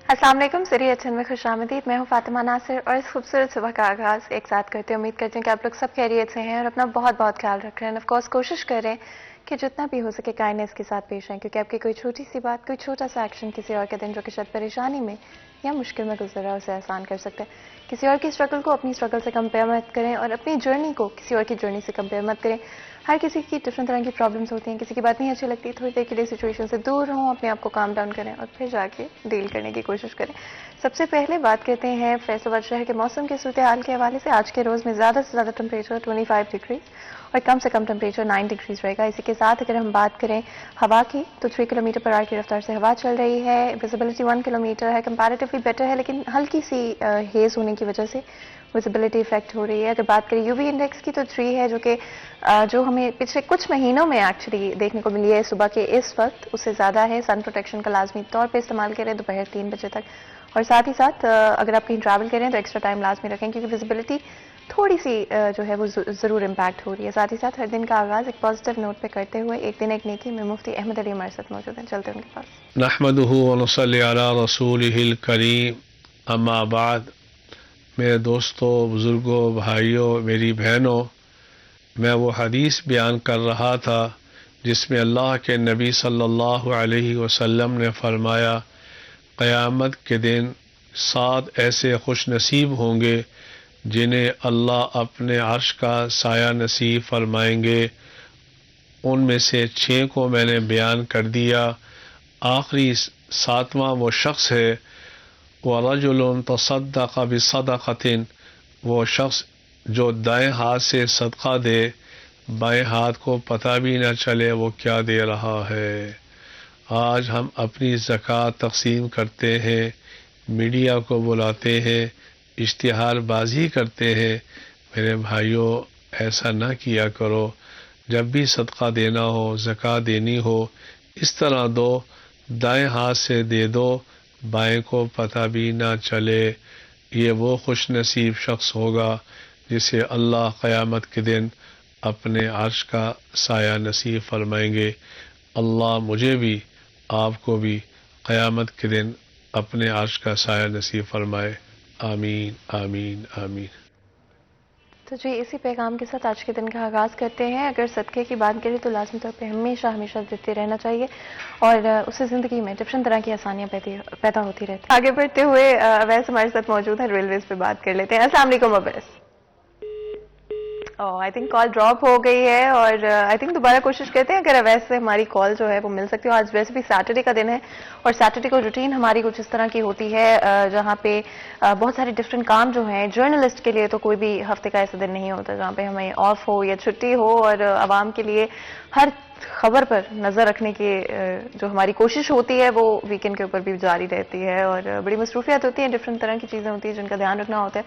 अस्सलाम वालेकुम, सिरी एचएन में खुशामदीद। मैं हूं फातिमा नासिर और इस खूबसूरत सुबह का आगाज़ एक साथ करते हैं। उम्मीद करते हैं कि आप लोग सब खैरियत से हैं और अपना बहुत बहुत ख्याल रख रहे हैं। ऑफ कोर्स कोशिश करें कि जितना भी हो सके काइंडनेस के साथ पेश आएं, क्योंकि आपकी कोई छोटी सी बात, कोई छोटा सा एक्शन किसी और के दिन जो कि शायद परेशानी में या मुश्किल में गुजर रहा है उसे आसान कर सकते हैं। किसी और की स्ट्रगल को अपनी स्ट्रगल से कंपेयर मत करें और अपनी जर्नी को किसी और की जर्नी से कंपेयर मत करें। हर किसी की डिफरेंट तरह की प्रॉब्लम्स होती हैं, किसी की बात नहीं अच्छी लगती, थोड़ी देर के लिए सिचुएशन से दूर हों, अपने आप को काम डाउन करें और फिर जाके डील करने की कोशिश करें। सबसे पहले बात करते हैं फैसलाबाद शहर के मौसम के सूरत हाल के हवाले से। आज के रोज़ में ज़्यादा से ज़्यादा टेम्परेचर 25 डिग्री और कम से कम टेम्परेचर 9 डिग्रीज रहेगा। इसी के साथ अगर हम बात करें हवा की, तो 3 किलोमीटर पर आवर की रफ्तार से हवा चल रही है। विजिबिलिटी 1 किलोमीटर है, कंपैरेटिवली बेटर है, लेकिन हल्की सी हेज होने की वजह से विजिबिलिटी इफेक्ट हो रही है। अगर बात करें यूवी इंडेक्स की, तो 3 है, जो कि जो हमें पिछले कुछ महीनों में एक्चुअली देखने को मिली है सुबह के इस वक्त, उससे ज़्यादा है। सन प्रोटेक्शन का लाजमी तौर पर इस्तेमाल करें दोपहर 3 बजे तक। और साथ ही साथ अगर आप कहीं ट्रैवल करें तो एक्स्ट्रा टाइम लाजमी रखें, क्योंकि विजिबिलिटी थोड़ी सी जो है वो ज़रूर इम्पैक्ट हो रही है। साथ ही साथ हर दिन का आगाज़ एक पॉजिटिव नोट पे करते हुए एक दिन एक नेकी में मुफ्ती अहमद अली हमारे साथ मौजूद हैं। चलते हैं उनके पास। नहमदुहु व नसल्ली अला रसूलिहिल करीम, अम्मा बाद। मेरे दोस्तों, बुज़ुर्गों, भाइयों, मेरी बहनों, मैं वो हदीस बयान कर रहा था जिसमें अल्लाह के नबी सल्लल्लाहु अलैहि वसल्लम ने फरमाया, क़यामत के दिन 7 ऐसे खुश नसीब होंगे जिन्हें अल्लाह अपने अर्श का साया नसीब फरमाएंगे। उनमें से 6 को मैंने बयान कर दिया। आखिरी 7वां वो शख्स है, वरजुलुन तसद्दक़ बिसदक़तिन, वो शख्स जो दाएं हाथ से सदका दे, बाएं हाथ को पता भी न चले वो क्या दे रहा है। आज हम अपनी ज़कात तक़सीम करते हैं, मीडिया को बुलाते हैं, इश्तिहारबाजी करते हैं। मेरे भाइयों, ऐसा ना किया करो। जब भी सदका देना हो, ज़कात देनी हो, इस तरह दो, दाएं हाथ से दे दो, बाएं को पता भी ना चले। ये वो खुश नसीब शख्स होगा जिसे अल्लाह क़यामत के दिन अपने अर्श का साया नसीब फरमाएंगे। अल्लाह मुझे भी, आपको भी क़यामत के दिन अपने अर्श का साया नसीब फरमाए। आमीन आमीन आमीन। तो जी, इसी पैगाम के साथ आज के दिन का आगाज़ करते हैं। अगर सदक़े की बात करें तो लाज़मी तौर पे हमेशा हमेशा देते रहना चाहिए और उससे ज़िंदगी में डिफरेंट तरह की आसानियाँ पैदा होती रहती हैं। आगे बढ़ते हुए अवैस हमारे साथ मौजूद है, रेलवेज़ पे बात कर लेते हैं। अस्सलाम वालेकुम Awais. I think call drop हो गई है और आई थिंक दोबारा कोशिश करते हैं अगर अवैस से हमारी कॉल जो है वो मिल सकती हो। आज वैसे भी सैटरडे का दिन है और सैटरडे को रूटीन हमारी कुछ इस तरह की होती है जहाँ पे बहुत सारे डिफरेंट काम जो हैं, जर्नलिस्ट के लिए तो कोई भी हफ्ते का ऐसा दिन नहीं होता जहाँ पे हमें ऑफ हो या छुट्टी हो, और आवाम के लिए हर खबर पर नज़र रखने की जो हमारी कोशिश होती है वो वीकेंड के ऊपर भी जारी रहती है और बड़ी मसरूफियत होती है, डिफरेंट तरह की चीज़ें होती हैं जिनका ध्यान रखना होता है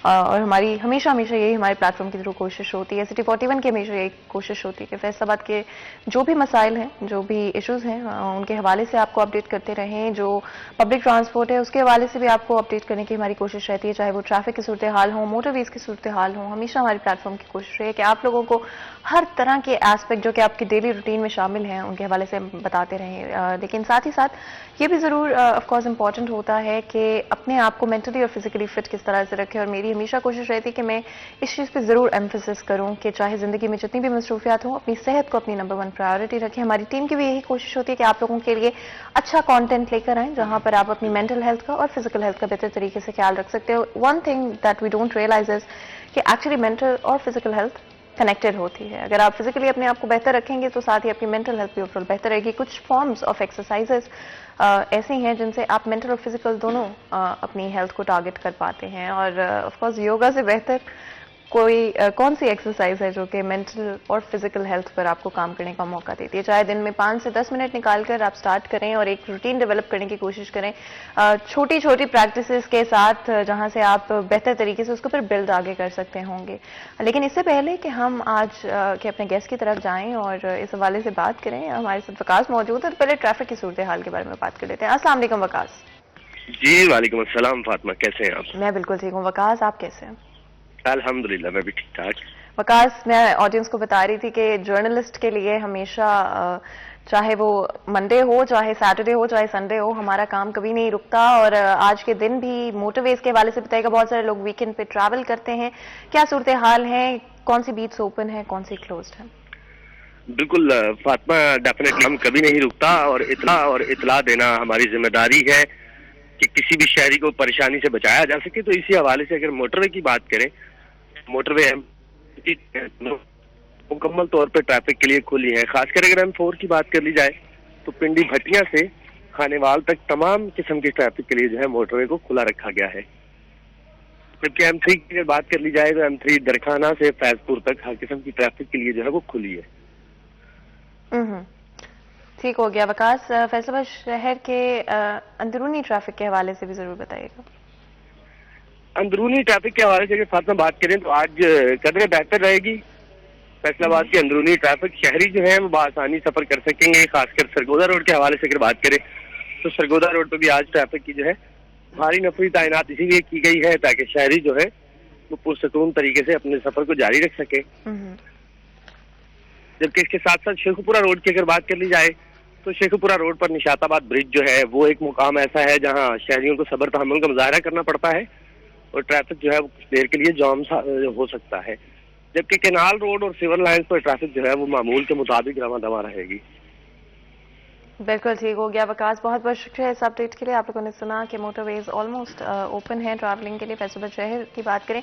और हमारी हमेशा हमेशा यही हमारे प्लेटफॉर्म की थ्रू कोशिश होती है। सिटी 41 की हमेशा यही कोशिश होती है कि फैसलाबाद के जो भी मसाइल हैं, जो भी इश्यूज़ हैं, उनके हवाले से आपको अपडेट करते रहें। जो पब्लिक ट्रांसपोर्ट है उसके हवाले से भी आपको अपडेट करने की हमारी कोशिश रहती है, चाहे वो ट्रैफिक की सूरत हाल हो, मोटरवेज की सूरत हाल हो। हमेशा हमारी प्लेटफॉर्म की कोशिश रही है कि आप लोगों को हर तरह के एस्पेक्ट जो कि आपकी डेली रूटीन में शामिल हैं उनके हवाले से बताते रहें। लेकिन साथ ही साथ ये भी ज़रूर ऑफकोर्स इंपॉर्टेंट होता है कि अपने आप को मेंटली और फिजिकली फिट किस तरह से रखें, और मेरी हमेशा कोशिश रहती है कि मैं इस चीज़ पे ज़रूर एम्फेसिस करूं कि चाहे ज़िंदगी में जितनी भी मसरूफियात हों, अपनी सेहत को अपनी नंबर 1 प्रायोरिटी रखें। हमारी टीम की भी यही कोशिश होती है कि आप लोगों के लिए अच्छा कंटेंट लेकर आएँ जहां पर आप अपनी मेंटल हेल्थ का और फिजिकल हेल्थ का बेहतर तरीके से ख्याल रख सकते हो। One thing that we don't realise is कि एक्चुअली मेंटल और फिजिकल हेल्थ कनेक्टेड होती है। अगर आप फिजिकली अपने आप को बेहतर रखेंगे तो साथ ही आपकी मेंटल हेल्थ भी ओवरऑल बेहतर रहेगी। कुछ फॉर्म्स ऑफ एक्सरसाइजेस ऐसी हैं जिनसे आप मेंटल और फिजिकल दोनों अपनी हेल्थ को टारगेट कर पाते हैं, और ऑफ कोर्स योगा से बेहतर कोई कौन सी एक्सरसाइज है जो कि मेंटल और फिजिकल हेल्थ पर आपको काम करने का मौका देती है। चाहे दिन में 5 से 10 मिनट निकालकर आप स्टार्ट करें और एक रूटीन डेवलप करने की कोशिश करें, छोटी छोटी प्रैक्टिसेस के साथ जहां से आप बेहतर तरीके से उसको फिर बिल्ड आगे कर सकते होंगे। लेकिन इससे पहले कि हम आज के अपने गेस्ट की तरफ जाएं और इस हवाले से बात करें, हमारे साथ वकास मौजूद है। तो पहले ट्रैफिक की सूरत हाल के बारे में बात कर लेते हैं। अस्सलाम वालेकुम वकास। जी वालेकुम अस्सलाम फातिमा, कैसे हैं आप? मैं बिल्कुल ठीक हूँ वकास, आप कैसे हैं? अल्हम्दुलिल्लाह मैं भी ठीक ठाक। वकास, मैं ऑडियंस को बता रही थी कि जर्नलिस्ट के लिए हमेशा चाहे वो मंडे हो, चाहे सैटरडे हो, चाहे संडे हो, हमारा काम कभी नहीं रुकता। और आज के दिन भी मोटरवेज के हवाले से बताएगा। बहुत सारे लोग वीकेंड पे ट्रैवल करते हैं, क्या सूरत हाल है, कौन सी बीट्स ओपन है, कौन सी क्लोज्ड है? बिल्कुल फातिमा, डेफिनेटली हम कभी नहीं रुकता और इतला देना हमारी जिम्मेदारी है कि किसी भी शहरी को परेशानी से बचाया जा सके। तो इसी हवाले से अगर मोटरवे की बात करें, मोटरवे मुकम्मल तौर पर ट्रैफिक के लिए खुली है। खासकर अगर M4 की बात कर ली जाए तो पिंडी भटिया से खानेवाल तक तमाम किस्म के ट्रैफिक के लिए जो है मोटरवे को खुला रखा गया है। जबकि M3 की अगर बात कर ली जाए तो M3 दरखाना से फैजपुर तक हर किस्म की ट्रैफिक के लिए जो है वो खुली है। ठीक हो गया। वकास, फैसलाबाद शहर के अंदरूनी ट्रैफिक के हवाले से भी जरूर बताइएगा। अंदरूनी ट्रैफिक के हवाले से अगर साथ में बात करें तो आज कदर बेहतर रहेगी। फैसलाबाद की अंदरूनी ट्रैफिक शहरी जो है वो बआसानी सफर कर सकेंगे। खासकर सरगोदा रोड के हवाले से अगर बात करें तो सरगोदा रोड पर भी आज ट्रैफिक की जो है भारी नफरी तैनात इसीलिए की गई है ताकि शहरी जो है वो पुरसकून तरीके से अपने सफर को जारी रख सके। जबकि इसके साथ साथ शेखुपुरा रोड की अगर बात कर ली जाए तो शेखुपुरा रोड पर निशाताबाद ब्रिज जो है वो एक मुकाम ऐसा है जहां शहरियों को सब्र तहम्मुल का मुजाहरा करना पड़ता है और ट्रैफिक जो है वो कुछ देर के लिए जाम हो सकता है। जबकि केनाल रोड और सिविल लाइंस पर ट्रैफिक जो है वो मामूल के मुताबिक रवा दवा रहेगी। बिल्कुल ठीक हो गया। वकास, बहुत बहुत शुक्रिया इस अपडेट के लिए। आप लोगों ने सुना कि मोटरवेज ऑलमोस्ट ओपन है ट्रैवलिंग के लिए। फैसलाबाद शहर की बात करें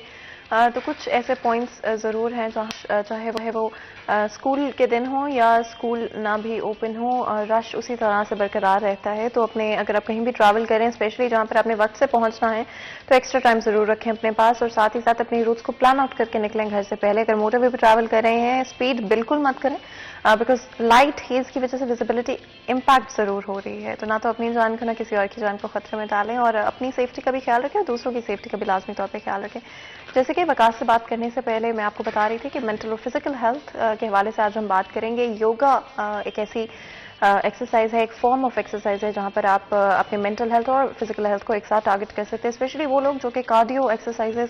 तो कुछ ऐसे पॉइंट्स ज़रूर हैं जहाँ चाहे वो स्कूल के दिन हो या स्कूल ना भी ओपन हो, रश उसी तरह से बरकरार रहता है। तो अपने अगर आप कहीं भी ट्रैवल करें, स्पेशली जहाँ पर आपने वक्त से पहुँचना है, तो एक्स्ट्रा टाइम ज़रूर रखें अपने पास और साथ ही साथ अपनी रूट्स को प्लान आउट करके निकलें घर से पहले। अगर मोटरवे पर ट्रैवल कर रहे हैं, स्पीड बिल्कुल मत करें बिकॉज लाइट हेज की वजह से विजिबिलिटी इम्पैक्ट ज़रूर हो रही है। तो ना तो अपनी जान को ना किसी और की जान को खतरे में डालें और अपनी सेफ्टी का भी ख्याल रखें और दूसरों की सेफ्टी का भी लाजमी तौर पे ख्याल रखें। जैसे कि वकास से बात करने से पहले मैं आपको बता रही थी कि मेंटल और फिजिकल हेल्थ के हवाले से आज हम बात करेंगे। योगा एक ऐसी एक्सरसाइज है, एक फॉर्म ऑफ एक्सरसाइज है जहां पर आप अपने मेंटल हेल्थ और फिजिकल हेल्थ को एक साथ टारगेट कर सकते हैं। स्पेशली वो लोग जो कि कार्डियो एक्सरसाइजेज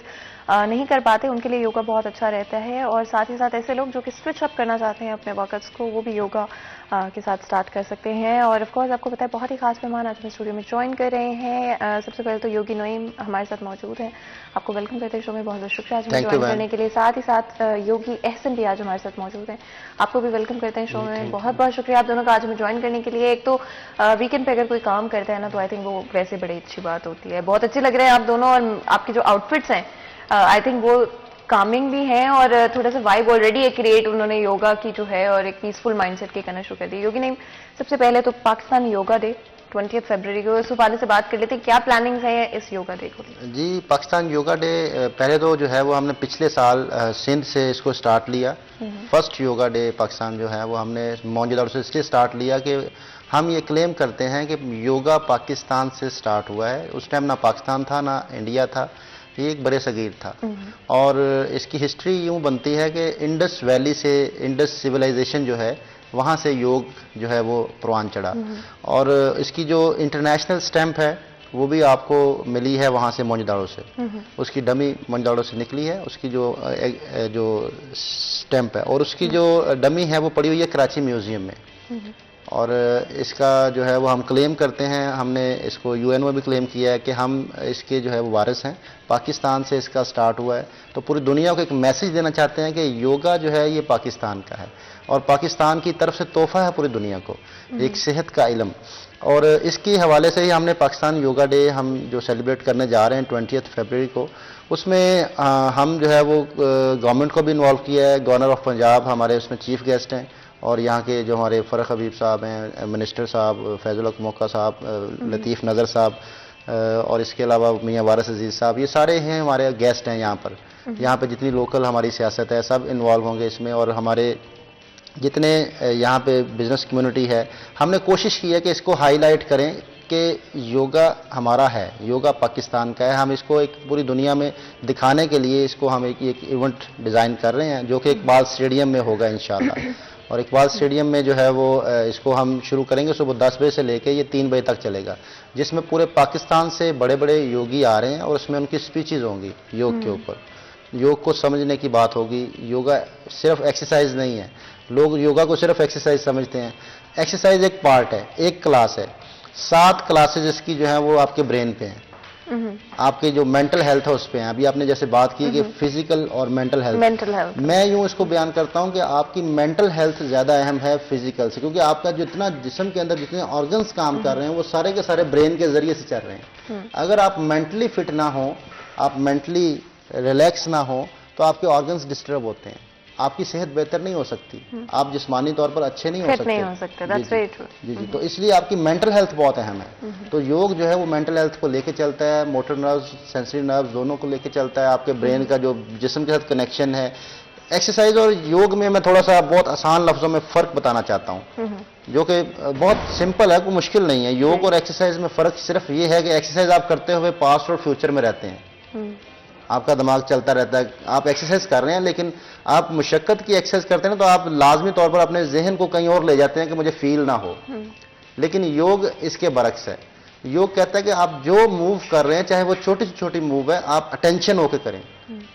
नहीं कर पाते, उनके लिए योगा बहुत अच्छा रहता है। और साथ ही साथ ऐसे लोग जो कि स्विच अप करना चाहते हैं अपने वर्कआउट्स को, वो भी योगा के साथ स्टार्ट कर सकते हैं। और ऑफकोर्स आपको पता है बहुत ही खास मेहमान आज हमें स्टूडियो में ज्वाइन कर रहे हैं। सबसे पहले तो योगी नईम हमारे साथ मौजूद हैं। आपको वेलकम करते हैं शो में, बहुत बहुत शुक्रिया आज हमें ज्वाइन करने के लिए। साथ ही साथ योगी एहसन भी आज हमारे साथ मौजूद हैं। आपको भी वेलकम करते हैं शो में, बहुत बहुत शुक्रिया आप दोनों का आज हमें ज्वाइन करने के लिए। एक तो वीकेंड पे अगर कोई काम करता है ना तो आई थिंक वो वैसे बड़ी अच्छी बात होती है। बहुत अच्छे लग रहे हैं आप दोनों और आपके जो आउटफिट्स हैं आई थिंक वो कामिंग भी हैं और थोड़ा सा वाइब ऑलरेडी एक क्रिएट उन्होंने योगा की जो है और एक पीसफुल माइंडसेट की करना शुरू कर दी। योगी नहीं, सबसे पहले तो पाकिस्तान योगा डे 20 फरवरी को, इस हवाले से बात कर लेते हैं, क्या प्लानिंग्स है इस योगा डे को? जी, पाकिस्तान योगा डे पहले तो जो है वो हमने पिछले साल सिंध से इसको स्टार्ट लिया। फर्स्ट योगा डे पाकिस्तान जो है वो हमने मौजूदा से इसलिए स्टार्ट लिया कि हम ये क्लेम करते हैं कि योगा पाकिस्तान से स्टार्ट हुआ है। उस टाइम ना पाकिस्तान था ना इंडिया था, ये एक बड़े सगीर था। और इसकी हिस्ट्री यूँ बनती है कि इंडस वैली से, इंडस सिविलाइजेशन जो है वहाँ से योग जो है वो परवान चढ़ा। और इसकी जो इंटरनेशनल स्टैंप है वो भी आपको मिली है वहाँ से मोनजोदाड़ो से। उसकी डमी मोनजोदाड़ो से निकली है, उसकी जो स्टैंप है और उसकी जो डमी है वो पड़ी हुई है कराची म्यूजियम में। और इसका जो है वो हम क्लेम करते हैं, हमने इसको UN में भी क्लेम किया है कि हम इसके जो है वो वारिस हैं। पाकिस्तान से इसका स्टार्ट हुआ है तो पूरी दुनिया को एक मैसेज देना चाहते हैं कि योगा जो है ये पाकिस्तान का है और पाकिस्तान की तरफ से तोहफा है पूरी दुनिया को, एक सेहत का इल्म। और इसके हवाले से ही हमने पाकिस्तान योगा डे हम जो सेलिब्रेट करने जा रहे हैं 20 फरवरी को, उसमें हम जो है वो गवर्नमेंट को भी इन्वॉल्व किया है। गवर्नर ऑफ पंजाब हमारे उसमें चीफ गेस्ट हैं और यहाँ के जो हमारे फ़रख हबीब साहब हैं, मिनिस्टर साहब फैज़ुल हक मौका साहब, लतीफ़ नज़र साहब और इसके अलावा मियाँ वारिस अजीज़ साहब, ये सारे हैं हमारे गेस्ट हैं यहाँ पर। यहाँ पे जितनी लोकल हमारी सियासत है सब इन्वॉल्व होंगे इसमें। और हमारे जितने यहाँ पे बिज़नेस कम्युनिटी है, हमने कोशिश की है कि इसको हाईलाइट करें कि योगा हमारा है, योगा पाकिस्तान का है। हम इसको एक पूरी दुनिया में दिखाने के लिए इसको हम एक इवेंट डिज़ाइन कर रहे हैं जो कि इकबाल स्टेडियम में होगा इंशाल्लाह। और इकबाल स्टेडियम में जो है वो इसको हम शुरू करेंगे सुबह 10 बजे से लेके ये 3 बजे तक चलेगा, जिसमें पूरे पाकिस्तान से बड़े बड़े योगी आ रहे हैं और उसमें उनकी स्पीचेज होंगी योग के ऊपर। योग को समझने की बात होगी। योगा सिर्फ एक्सरसाइज नहीं है, लोग योगा को सिर्फ एक्सरसाइज समझते हैं। एक्सरसाइज एक पार्ट है, एक क्लास है, 7 क्लासेज इसकी जो है वो आपके ब्रेन पे हैं, आपके जो मेंटल हेल्थ है उस पे हैं। अभी आपने जैसे बात की कि फिजिकल और मेंटल हेल्थ, मैं यूं इसको बयान करता हूं कि आपकी मेंटल हेल्थ ज्यादा अहम है फिजिकल से, क्योंकि आपका जितना जिस्म के अंदर जितने ऑर्गन्स काम कर रहे हैं वो सारे के सारे ब्रेन के जरिए से चल रहे हैं। अगर आप मेंटली फिट ना हो, आप मेंटली रिलैक्स ना हो, तो आपके ऑर्गन्स डिस्टर्ब होते हैं, आपकी सेहत बेहतर नहीं हो सकती, आप जिस्मानी तौर पर अच्छे नहीं हो सकते। That's very true. जी। तो इसलिए आपकी मेंटल हेल्थ बहुत अहम है। तो योग जो है वो मेंटल हेल्थ को लेके चलता है, मोटर नर्व्स, सेंसरी नर्व्स दोनों को लेके चलता है, आपके ब्रेन का जो जिस्म के साथ कनेक्शन है। एक्सरसाइज और योग में मैं थोड़ा सा बहुत आसान लफ्जों में फ़र्क बताना चाहता हूँ, जो कि बहुत सिंपल है, कोई मुश्किल नहीं है। योग और एक्सरसाइज में फ़र्क सिर्फ ये है कि एक्सरसाइज आप करते हुए पास्ट और फ्यूचर में रहते हैं, आपका दिमाग चलता रहता है, आप एक्सरसाइज कर रहे हैं, लेकिन आप मुशक्कत की एक्सरसाइज करते हैं तो आप लाजमी तौर पर अपने जहन को कहीं और ले जाते हैं कि मुझे फील ना हो। लेकिन योग इसके बरक्स है। योग कहता है कि आप जो मूव कर रहे हैं, चाहे वो छोटी से छोटी मूव है, आप अटेंशन होकर करें,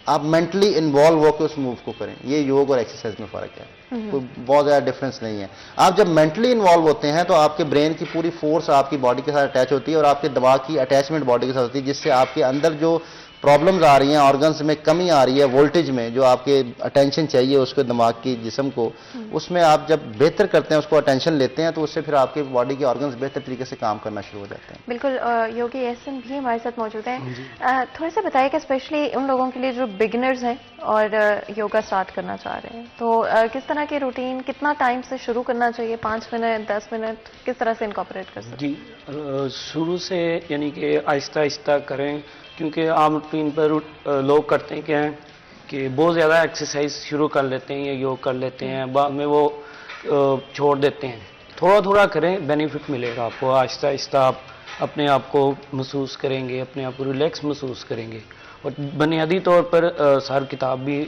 आप मेंटली इन्वॉल्व होकर उस मूव को करें। ये योग और एक्सरसाइज में फर्क है, कोई बहुत ज्यादा डिफरेंस नहीं है। आप जब मेंटली इन्वॉल्व होते हैं तो आपके ब्रेन की पूरी फोर्स आपकी बॉडी के साथ अटैच होती है और आपके दिमाग की अटैचमेंट बॉडी के साथ होती है, जिससे आपके अंदर जो प्रॉब्लम्स आ रही हैं, ऑर्गन्स में कमी आ रही है, वोल्टेज में जो आपके अटेंशन चाहिए उसको, दिमाग की जिस्म को, उसमें आप जब बेहतर करते हैं, उसको अटेंशन लेते हैं, तो उससे फिर आपके बॉडी के ऑर्गन्स बेहतर तरीके से काम करना शुरू हो जाते हैं। बिल्कुल। योगी एहसन भी हमारे साथ मौजूद हैं। थोड़ा सा बताइए कि स्पेशली उन लोगों के लिए जो बिगिनर्स हैं और योगा स्टार्ट करना चाह रहे हैं, तो किस तरह की रूटीन, कितना टाइम से शुरू करना चाहिए, 5 मिनट 10 मिनट, किस तरह से इनकॉर्पोरेट कर सकते हैं? जी, शुरू से यानी कि आहिस्ता आहिस्ता करें, क्योंकि आम रूटीन पर लोग करते हैं क्या है कि बहुत ज़्यादा एक्सरसाइज शुरू कर लेते हैं या योग कर लेते हैं, बाद में वो छोड़ देते हैं। थोड़ा थोड़ा करें, बेनिफिट मिलेगा आपको। आहिस्ता आहिस्ता आप अपने आप को महसूस करेंगे, अपने आप को रिलैक्स महसूस करेंगे। और बुनियादी तौर पर सर किताब भी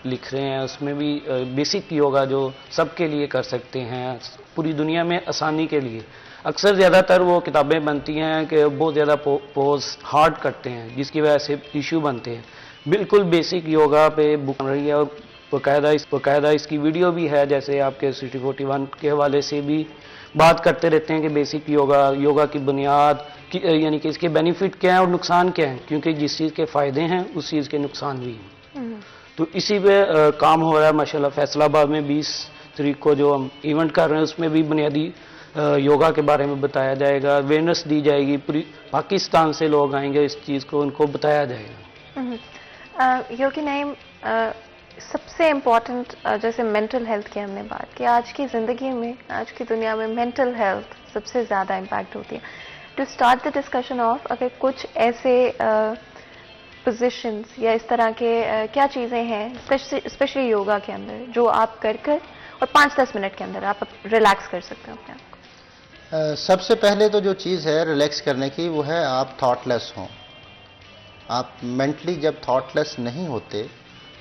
लिख रहे हैं, उसमें भी बेसिक योगा जो सबके लिए कर सकते हैं, पूरी दुनिया में आसानी के लिए। अक्सर ज़्यादातर वो किताबें बनती हैं कि बहुत ज़्यादा पोज हार्ड करते हैं, जिसकी वजह से इशू बनते हैं। बिल्कुल बेसिक योगा पे बुक बन रही है और बाकायदा इसकी वीडियो भी है, जैसे आपके सिटी 41 के हवाले से भी बात करते रहते हैं कि बेसिक योगा की बुनियाद यानी कि इसके बेनिफिट क्या हैं और नुकसान क्या हैं, क्योंकि जिस चीज़ के फ़ायदे हैं उस चीज़ के नुकसान भी हैं। तो इसी पे काम हो रहा है माशाल्लाह। फैसलाबाद में 20 तारीख को जो हम इवेंट कर रहे हैं, उसमें भी बुनियादी योगा के बारे में बताया जाएगा, अवेयरनेस दी जाएगी, पूरी पाकिस्तान से लोग आएंगे, इस चीज़ को उनको बताया जाएगा। योगी नईम, सबसे इम्पोर्टेंट जैसे मेंटल हेल्थ की हमने बात की, आज की ज़िंदगी में, आज की दुनिया में मेंटल हेल्थ सबसे ज़्यादा इम्पैक्ट होती है। To start the discussion off, अगर कुछ ऐसे पोजीशंस या इस तरह के क्या चीज़ें हैं स्पेशली योगा के अंदर जो आप कर और 5-10 मिनट के अंदर आप रिलैक्स कर सकते हो अपने आप को? सबसे पहले तो जो चीज़ है रिलैक्स करने की, वो है आप थॉटलेस हों। आप मेंटली जब थॉटलेस नहीं होते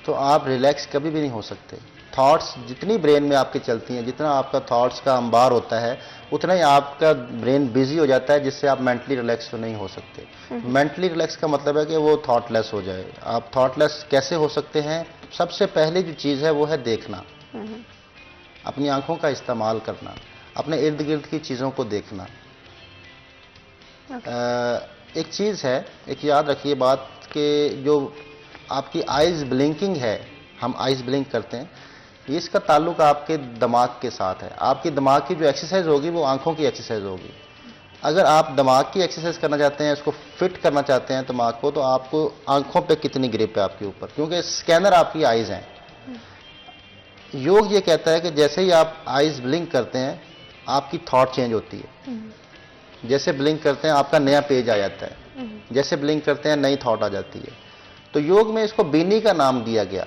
तो आप रिलैक्स कभी भी नहीं हो सकते। थॉट्स जितनी ब्रेन में आपके चलती हैं, जितना आपका थॉट्स का अंबार होता है, उतना ही आपका ब्रेन बिजी हो जाता है, जिससे आप मेंटली रिलैक्स तो नहीं हो सकते। मेंटली रिलैक्स का मतलब है कि वो थॉटलेस हो जाए। आप थॉटलेस कैसे हो सकते हैं? सबसे पहले जो चीज़ है वो है देखना, अपनी आंखों का इस्तेमाल करना, अपने इर्द गिर्द की चीज़ों को देखना। एक चीज़ है, एक याद रखिए बात कि जो आपकी आइज़ ब्लिंकिंग है, हम आइज़ ब्लिंक करते हैं, इसका ताल्लुक आपके दिमाग के साथ है। आपके दिमाग की जो एक्सरसाइज होगी वो आंखों की एक्सरसाइज होगी। अगर आप दिमाग की एक्सरसाइज करना चाहते हैं, इसको फिट करना चाहते हैं दिमाग को, तो आपको आंखों पे कितनी ग्रिप है आपके ऊपर, क्योंकि स्कैनर आपकी आइज़ हैं। योग ये कहता है कि जैसे ही आप आइज़ ब्लिंक करते हैं, आपकी थॉट चेंज होती है। जैसे ब्लिंक करते हैं आपका नया पेज आ जाता है, जैसे ब्लिंक करते हैं नई थॉट आ जाती है। तो योग में इसको बीनी का नाम दिया गया,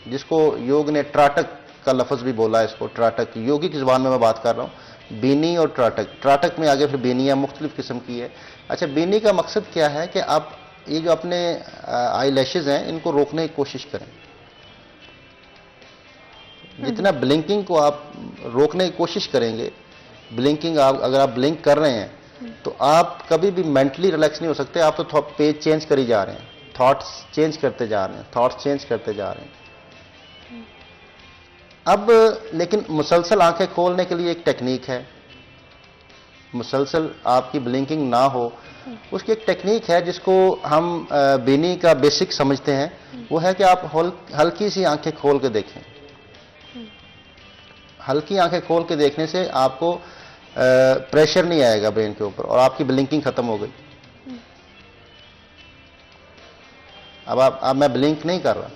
जिसको योग ने त्राटक का लफ्ज़ भी बोला है। इसको त्राटक, योगी की ज़ुबान में मैं बात कर रहा हूँ, बीनी और त्राटक में आगे फिर बीनियाँ मुख्तलिफ किस्म की है। अच्छा, बीनी का मकसद क्या है कि आप ये जो अपने आई लैशेज़ हैं, इनको रोकने की कोशिश करें। जितना ब्लिंकिंग को आप रोकने की कोशिश करेंगे, ब्लिंकिंग अगर आप ब्लिंक कर रहे हैं तो आप कभी भी मेंटली रिलैक्स नहीं हो सकते। आप तो पेज चेंज कर ही जा रहे हैं, थॉट्स चेंज करते जा रहे हैं, थॉट्स चेंज करते जा रहे हैं। अब लेकिन मुसलसल आंखें खोलने के लिए एक टेक्निक है, मुसलसल आपकी ब्लिंकिंग ना हो उसकी एक टेक्निक है जिसको हम बीनी का बेसिक समझते हैं। वो है कि आप हल्की सी आंखें खोल के देखें। हल्की आंखें खोल के देखने से आपको प्रेशर नहीं आएगा ब्रेन के ऊपर और आपकी ब्लिंकिंग खत्म हो गई। अब मैं ब्लिंक नहीं कर रहा,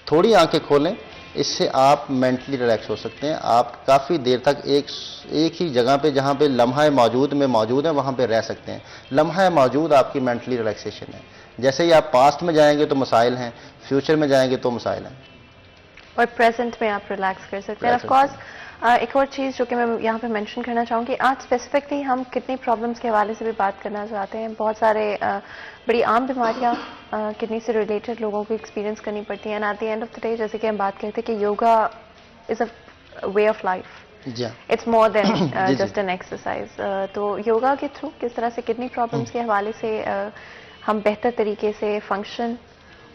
थोड़ी आंखें खोलें, इससे आप मेंटली रिलैक्स हो सकते हैं। आप काफ़ी देर तक एक ही जगह पे जहाँ पे लम्हा मौजूद में मौजूद है वहाँ पे रह सकते हैं। लम्हा मौजूद आपकी मेंटली रिलैक्सेशन है। जैसे ही आप पास्ट में जाएंगे तो मसाइल हैं, फ्यूचर में जाएंगे तो मसाइल हैं, और प्रेजेंट में आप रिलैक्स कर सकते हैं। ऑफ कोर्स एक और चीज़ जो कि मैं यहाँ पे मेंशन करना चाहूँगी, आज स्पेसिफिकली हम किडनी प्रॉब्लम्स के हवाले से भी बात करना चाहते हैं। बहुत सारे बड़ी आम बीमारियाँ किडनी से रिलेटेड लोगों को एक्सपीरियंस करनी पड़ती हैं। And at the end of the day जैसे कि हम बात करते हैं कि yoga is a way of life, it's more than just an exercise. तो योगा के थ्रू किस तरह से किडनी प्रॉब्लम्स के हवाले से हम बेहतर तरीके से फंक्शन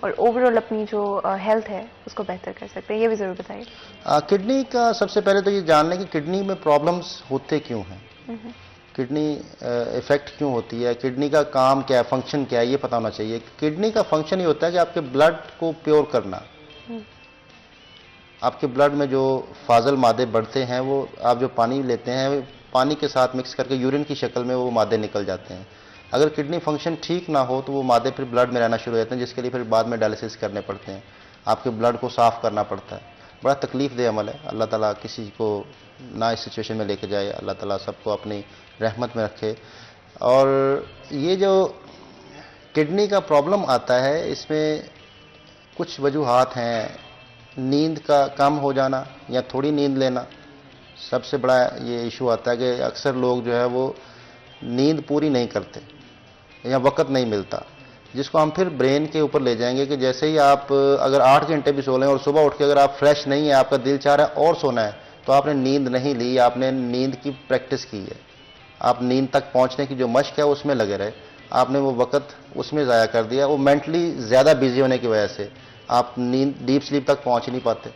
और ओवरऑल अपनी जो हेल्थ है उसको बेहतर कर सकते हैं, ये भी जरूर बताइए। किडनी का सबसे पहले तो ये जान लें कि किडनी में प्रॉब्लम्स होते क्यों हैं, किडनी इफेक्ट क्यों होती है, किडनी का काम क्या है, फंक्शन क्या है, ये पता होना चाहिए। किडनी का फंक्शन ये होता है कि आपके ब्लड को प्योर करना। आपके ब्लड में जो फाजल मादे बढ़ते हैं वो आप जो पानी लेते हैं पानी के साथ मिक्स करके यूरिन की शक्ल में वो मादे निकल जाते हैं। अगर किडनी फंक्शन ठीक ना हो तो वो मादे फिर ब्लड में रहना शुरू हो जाते हैं, जिसके लिए फिर बाद में डायलिसिस करने पड़ते हैं, आपके ब्लड को साफ़ करना पड़ता है। बड़ा तकलीफ़देह अमल है। अल्लाह ताला किसी को ना इस सिचुएशन में लेके जाए, अल्लाह ताला सबको अपनी रहमत में रखे। और ये जो किडनी का प्रॉब्लम आता है इसमें कुछ वजूहात हैं। नींद का कम हो जाना या थोड़ी नींद लेना सबसे बड़ा ये इशू आता है कि अक्सर लोग जो है वो नींद पूरी नहीं करते या वक्त नहीं मिलता, जिसको हम फिर ब्रेन के ऊपर ले जाएंगे कि जैसे ही आप अगर 8 घंटे भी सो लें और सुबह उठ के अगर आप फ्रेश नहीं है, आपका दिल चाह रहा है और सोना है, तो आपने नींद नहीं ली, आपने नींद की प्रैक्टिस की है, आप नींद तक पहुंचने की जो मश्क है उसमें लगे रहे, आपने वो वक्त उसमें ज़ाया कर दिया। वो मेंटली ज़्यादा बिजी होने की वजह से आप नींद डीप स्लीप तक पहुँच ही नहीं पाते।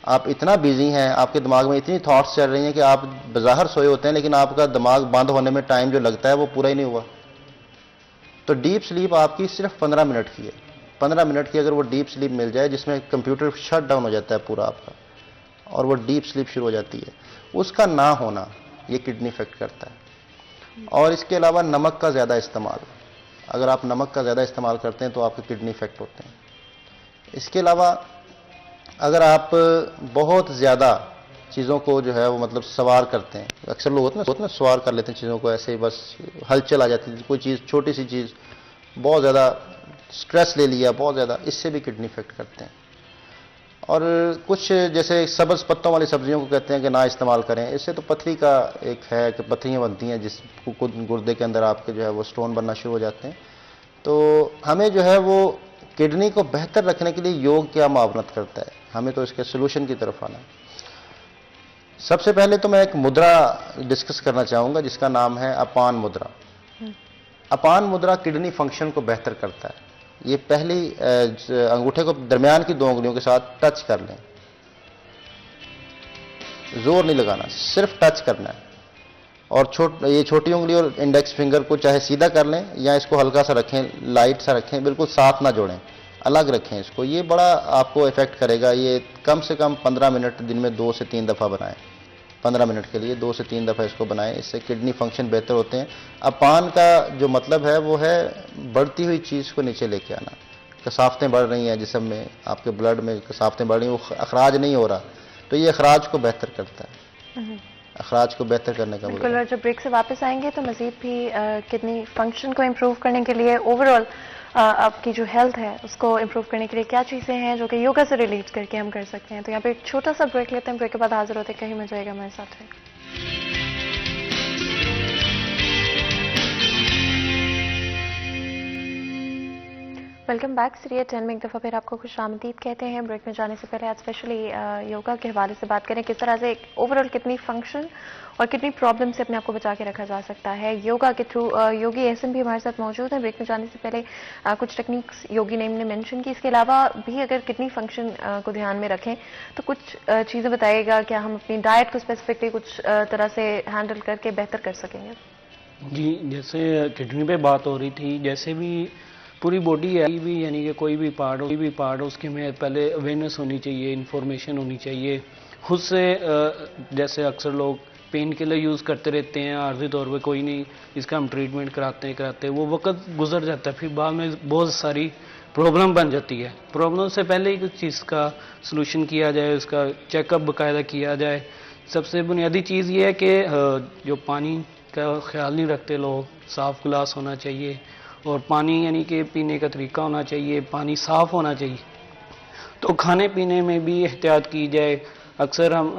आप इतना बिजी हैं, आपके दिमाग में इतनी थॉट्स चल रही हैं कि आप बज़ाहिर सोए होते हैं लेकिन आपका दिमाग बंद होने में टाइम जो लगता है वो पूरा ही नहीं हुआ। तो डीप स्लीप आपकी सिर्फ 15 मिनट की है। 15 मिनट की अगर वो डीप स्लीप मिल जाए जिसमें कंप्यूटर शट डाउन हो जाता है पूरा आपका और वो डीप स्लीप शुरू हो जाती है, उसका ना होना ये किडनी इफेक्ट करता है। और इसके अलावा नमक का ज़्यादा इस्तेमाल, अगर आप नमक का ज़्यादा इस्तेमाल करते हैं तो आपके किडनी इफेक्ट होते हैं। इसके अलावा अगर आप बहुत ज़्यादा चीज़ों को जो है वो मतलब सवार करते हैं, अक्सर लोग होते हैं सवार कर लेते हैं चीज़ों को, ऐसे ही बस हलचल आ जाती है, कोई चीज़ छोटी सी चीज़ बहुत ज़्यादा स्ट्रेस ले लिया बहुत ज़्यादा, इससे भी किडनी इफेक्ट करते हैं। और कुछ जैसे सब्ज़ पत्तों वाली सब्जियों को कहते हैं कि ना इस्तेमाल करें, इससे तो पथरी का एक है कि पथरियाँ बनती हैं जिसको गुर्दे के अंदर आपके जो है वो स्टोन बनना शुरू हो जाते हैं। तो हमें जो है वो किडनी को बेहतर रखने के लिए योग क्या मावनत करता है, हमें तो इसके सोल्यूशन की तरफ आना है। सबसे पहले तो मैं एक मुद्रा डिस्कस करना चाहूँगा जिसका नाम है अपान मुद्रा। अपान मुद्रा किडनी फंक्शन को बेहतर करता है। ये पहली अंगूठे को दरमियान की 2 उंगलियों के साथ टच कर लें, जोर नहीं लगाना, सिर्फ टच करना है। और ये छोटी उंगली और इंडेक्स फिंगर को चाहे सीधा कर लें या इसको हल्का सा रखें, लाइट सा रखें, बिल्कुल साथ ना जोड़ें, अलग रखें इसको। ये बड़ा आपको इफेक्ट करेगा। ये कम से कम 15 मिनट दिन में 2 से 3 दफ़ा बनाएं। 15 मिनट के लिए 2 से 3 दफ़ा इसको बनाएं, इससे किडनी फंक्शन बेहतर होते हैं। अपान का जो मतलब है वो है बढ़ती हुई चीज़ को नीचे लेके आना। कसावतें बढ़ रही हैं जिस्म में, आपके ब्लड में कसावतें बढ़ रही हैं, वो अखराज नहीं हो रहा, तो ये अखराज को बेहतर करता है, अखराज को बेहतर करने का। बिल्कुल। और जब ब्रेक से वापस आएंगे तो मजीद भी किडनी फंक्शन को इम्प्रूव करने के लिए, ओवरऑल आपकी जो हेल्थ है उसको इम्प्रूव करने के लिए क्या चीज़ें हैं जो कि योगा से रिलेट करके हम कर सकते हैं। तो यहाँ पे एक छोटा सा ब्रेक लेते हैं, ब्रेक के बाद हाजिर होते हैं, कहीं मजा आएगा हमारे साथ है। वेलकम बैक सीरिया 10 में एक दफ़ा फिर आपको खुश आमदीद कहते हैं। ब्रेक में जाने से पहले आज स्पेशली योगा के हवाले से बात करें, किस तरह से ओवरऑल कितनी फंक्शन और कितनी प्रॉब्लम से अपने आप को बचा के रखा जा सकता है योगा के थ्रू। योगी एहसन भी हमारे साथ मौजूद हैं। ब्रेक में जाने से पहले कुछ टेक्निक्स योगी नेम ने मेंशन की, इसके अलावा भी अगर किडनी फंक्शन को ध्यान में रखें तो कुछ चीज़ें बताइएगा, क्या हम अपनी डाइट को स्पेसिफिकली कुछ तरह से हैंडल करके बेहतर कर सकेंगे? जी, जैसे किडनी पे बात हो रही थी, जैसे भी पूरी बॉडी है भी, यानी कि कोई भी पार्ट उसके में पहले अवेयरनेस होनी चाहिए, इन्फॉर्मेशन होनी चाहिए खुद से। जैसे अक्सर लोग पेन किलर यूज़ करते रहते हैं आर्जी तौर पे, कोई नहीं इसका हम ट्रीटमेंट कराते हैं, वो वक्त गुजर जाता है, फिर बाद में बहुत सारी प्रॉब्लम बन जाती है। प्रॉब्लम से पहले ही कुछ चीज़ का सलूशन किया जाए, उसका चेकअप बाकायदा किया जाए। सबसे बुनियादी चीज़ ये है कि जो पानी का ख्याल नहीं रखते लोग, साफ़ गिलास होना चाहिए और पानी यानी कि पीने का तरीका होना चाहिए, पानी साफ़ होना चाहिए। तो खाने पीने में भी एहतियात की जाए। अक्सर हम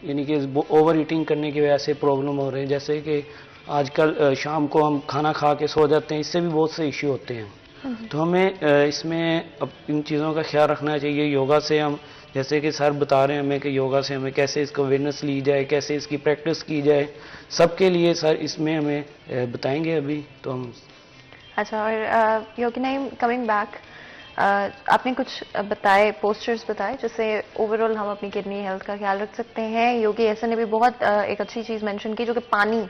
यानी कि ओवर ईटिंग करने की वजह से प्रॉब्लम हो रहे हैं, जैसे कि आजकल शाम को हम खाना खा के सो जाते हैं, इससे भी बहुत से इश्यू होते हैं। तो हमें इसमें इन चीज़ों का ख्याल रखना चाहिए। योगा से हम, जैसे कि सर बता रहे हैं हमें कि योगा से हमें कैसे इसको अवेयरनेस ली जाए, कैसे इसकी प्रैक्टिस की जाए, सबके लिए सर इसमें हमें बताएंगे अभी तो हम। अच्छा, और योगी नेम कमिंग बैक, आपने कुछ बताए, पोस्चर्स बताए जिससे ओवरऑल हम अपनी किडनी हेल्थ का ख्याल रख सकते हैं। योगी ऐसा ने भी बहुत एक अच्छी चीज़ मेंशन की, जो कि पानी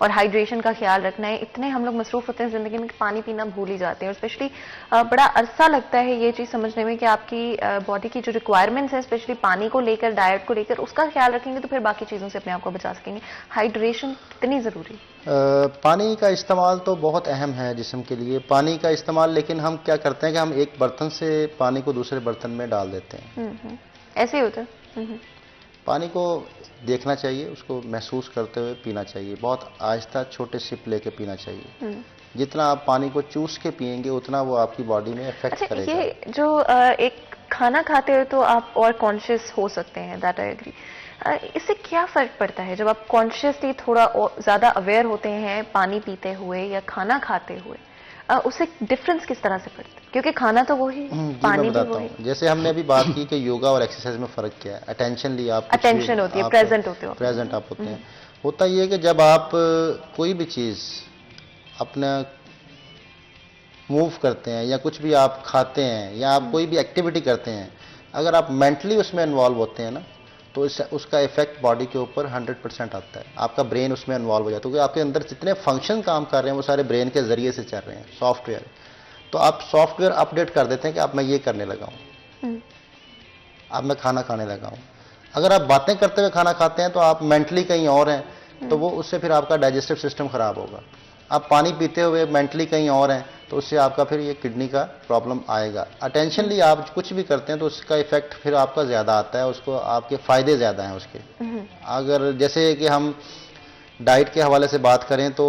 और हाइड्रेशन का ख्याल रखना है। इतने हम लोग मसरूफ होते हैं ज़िंदगी में कि पानी पीना भूल ही जाते हैं, और स्पेशली बड़ा अरसा लगता है ये चीज़ समझने में कि आपकी बॉडी की जो रिक्वायरमेंट्स है, स्पेशली पानी को लेकर, डाइट को लेकर, उसका ख्याल रखेंगे तो फिर बाकी चीज़ों से अपने आप को बचा सकेंगे। हाइड्रेशन कितनी ज़रूरी? पानी का इस्तेमाल तो बहुत अहम है जिस्म के लिए, पानी का इस्तेमाल। लेकिन हम क्या करते हैं कि हम एक बर्तन से पानी को दूसरे बर्तन में डाल देते हैं। ऐसे ही होता है। पानी को देखना चाहिए, उसको महसूस करते हुए पीना चाहिए, बहुत आहिस्ता छोटे सिप लेके पीना चाहिए। जितना आप पानी को चूस के पिएंगे उतना वो आपकी बॉडी में इफेक्ट अच्छा, करेगा। ये जो एक खाना खाते हो तो आप और कॉन्शियस हो सकते हैं, दैट आई एग्री। इससे क्या फर्क पड़ता है जब आप कॉन्शियसली थोड़ा ज्यादा अवेयर होते हैं पानी पीते हुए या खाना खाते हुए? उससे डिफरेंस किस तरह से पड़ता है? क्योंकि खाना तो वही, पानी मैं भी बताता वही। हूँ। जैसे हमने अभी बात की कि योगा और एक्सरसाइज में फ़र्क क्या है। अटेंशन ली आप, अटेंशन होती है, प्रेजेंट होते हो, प्रेजेंट आप होते हैं। होता ये है कि जब आप कोई भी चीज़ अपना मूव करते हैं या कुछ भी आप खाते हैं या आप कोई भी एक्टिविटी करते हैं, अगर आप मेंटली उसमें इन्वॉल्व होते हैं ना, तो उसका इफेक्ट बॉडी के ऊपर 100% आता है। आपका ब्रेन उसमें इन्वॉल्व हो जाता है, क्योंकि आपके अंदर जितने फंक्शन काम कर रहे हैं वो सारे ब्रेन के जरिए से चल रहे हैं, सॉफ्टवेयर। तो आप सॉफ्टवेयर अपडेट कर देते हैं कि अब मैं ये करने लगा हूँ, अब मैं खाना खाने लगा हूँ। अगर आप बातें करते हुए खाना खाते हैं तो आप मेंटली कहीं और हैं, तो वो उससे फिर आपका डाइजेस्टिव सिस्टम खराब होगा। आप पानी पीते हुए मेंटली कहीं और हैं तो उससे आपका फिर ये किडनी का प्रॉब्लम आएगा। अटेंशनली आप कुछ भी करते हैं तो उसका इफेक्ट फिर आपका ज़्यादा आता है, उसको आपके फ़ायदे ज़्यादा हैं उसके। अगर जैसे कि हम डाइट के हवाले से बात करें तो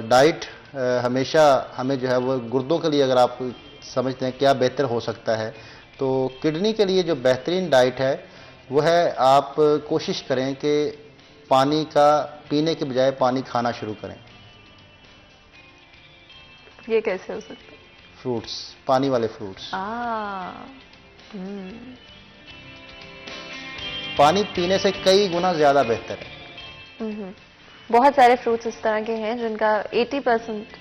डाइट हमेशा हमें जो है वो गुर्दों के लिए, अगर आप समझते हैं क्या बेहतर हो सकता है, तो किडनी के लिए जो बेहतरीन डाइट है वो है, आप कोशिश करें कि पानी का पीने के बजाय पानी खाना शुरू करें। ये कैसे हो सकता है? फ्रूट्स, पानी वाले फ्रूट्स। पानी पीने से कई गुना ज़्यादा बेहतर है। बहुत सारे फ्रूट्स इस तरह के हैं जिनका 80%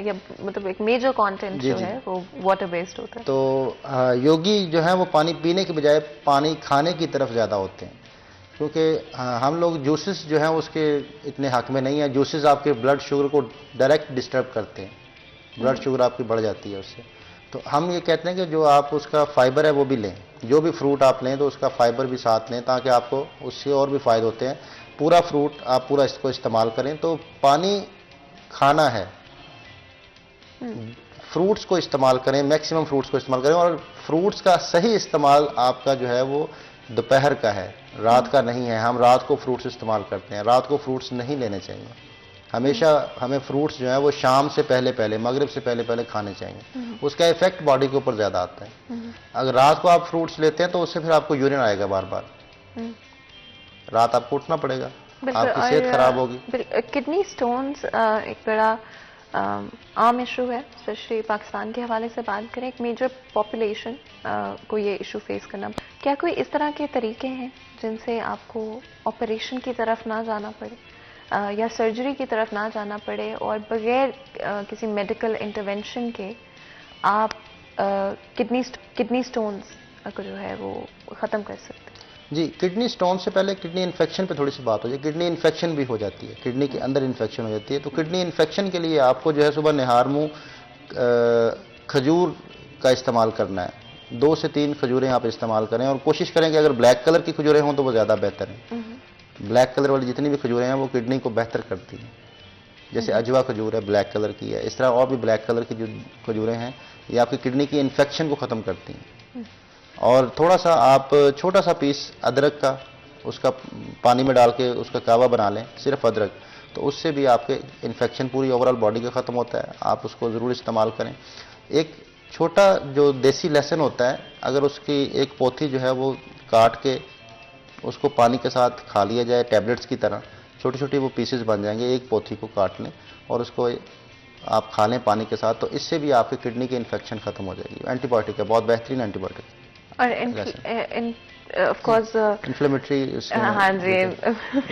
या मतलब एक मेजर कंटेंट जो है वो वाटर बेस्ड होता है। तो योगी जो है वो पानी पीने के बजाय पानी खाने की तरफ ज़्यादा होते हैं, क्योंकि हम लोग जूसेस जो हैं उसके इतने हक में नहीं है। जूसेस आपके ब्लड शुगर को डायरेक्ट डिस्टर्ब करते हैं, ब्लड शुगर आपकी बढ़ जाती है उससे। तो हम ये कहते हैं कि जो आप उसका फाइबर है वो भी लें, जो भी फ्रूट आप लें तो उसका फाइबर भी साथ लें, ताकि आपको उससे और भी फ़ायदे होते हैं। पूरा फ्रूट आप पूरा इसको इस्तेमाल करें। तो पानी खाना है, फ्रूट्स को इस्तेमाल करें, मैक्सिमम फ्रूट्स को इस्तेमाल करें। और फ्रूट्स का सही इस्तेमाल आपका जो है वो दोपहर का है, रात का नहीं है। हम रात को फ्रूट्स इस्तेमाल करते हैं, रात को फ्रूट्स नहीं लेने चाहिए। हमेशा हमें फ्रूट्स जो है वो शाम से पहले पहले, मगरिब से पहले पहले खाने चाहिए। उसका इफेक्ट बॉडी के ऊपर ज़्यादा आता है। अगर रात को आप फ्रूट्स लेते हैं तो उससे फिर आपको यूरिन आएगा बार बार, रात आपको उठना पड़ेगा, आपकी सेहत खराब होगी। किडनी स्टोन्स एक बड़ा आम इशू है, स्पेशली पाकिस्तान के हवाले से बात करें, एक मेजर पॉपुलेशन को ये इशू फेस करना। क्या कोई इस तरह के तरीके हैं जिनसे आपको ऑपरेशन की तरफ ना जाना पड़े या सर्जरी की तरफ ना जाना पड़े और बगैर किसी मेडिकल इंटरवेंशन के आप किडनी स्टोन्स को जो है वो ख़त्म कर सकते हैं? जी, किडनी स्टोन से पहले किडनी इन्फेक्शन पे थोड़ी सी बात हो जाए। किडनी इन्फेक्शन भी हो जाती है, किडनी के अंदर इन्फेक्शन हो जाती है। तो किडनी इन्फेक्शन के लिए आपको जो है सुबह निहार मुँह खजूर का इस्तेमाल करना है। 2 से 3 खजूरें आप इस्तेमाल करें और कोशिश करें कि अगर ब्लैक कलर की खजूरें हों तो वो ज़्यादा बेहतर है। ब्लैक कलर वाली जितनी भी खजूरें हैं वो किडनी को बेहतर करती हैं। जैसे अजवा खजूर है, ब्लैक कलर की है, इस तरह और भी ब्लैक कलर की जो खजूरें हैं ये आपकी किडनी की इन्फेक्शन को ख़त्म करती हैं। और थोड़ा सा आप छोटा सा पीस अदरक का उसका पानी में डाल के उसका कावा बना लें, सिर्फ अदरक, तो उससे भी आपके इन्फेक्शन पूरी ओवरऑल बॉडी का ख़त्म होता है। आप उसको ज़रूर इस्तेमाल करें। एक छोटा जो देसी लहसुन होता है, अगर उसकी एक पोथी जो है वो काट के उसको पानी के साथ खा लिया जाए टैबलेट्स की तरह, छोटी छोटी वो पीसेस बन जाएंगे। एक पोथी को काट लें और उसको आप खा लें पानी के साथ, तो इससे भी आपकी किडनी की इन्फेक्शन खत्म हो जाएगी। एंटीबायोटिक है, बहुत बेहतरीन एंटीबायोटिक। और ऑफ कोर्स इन्फ्लेमेटरी हाँ जी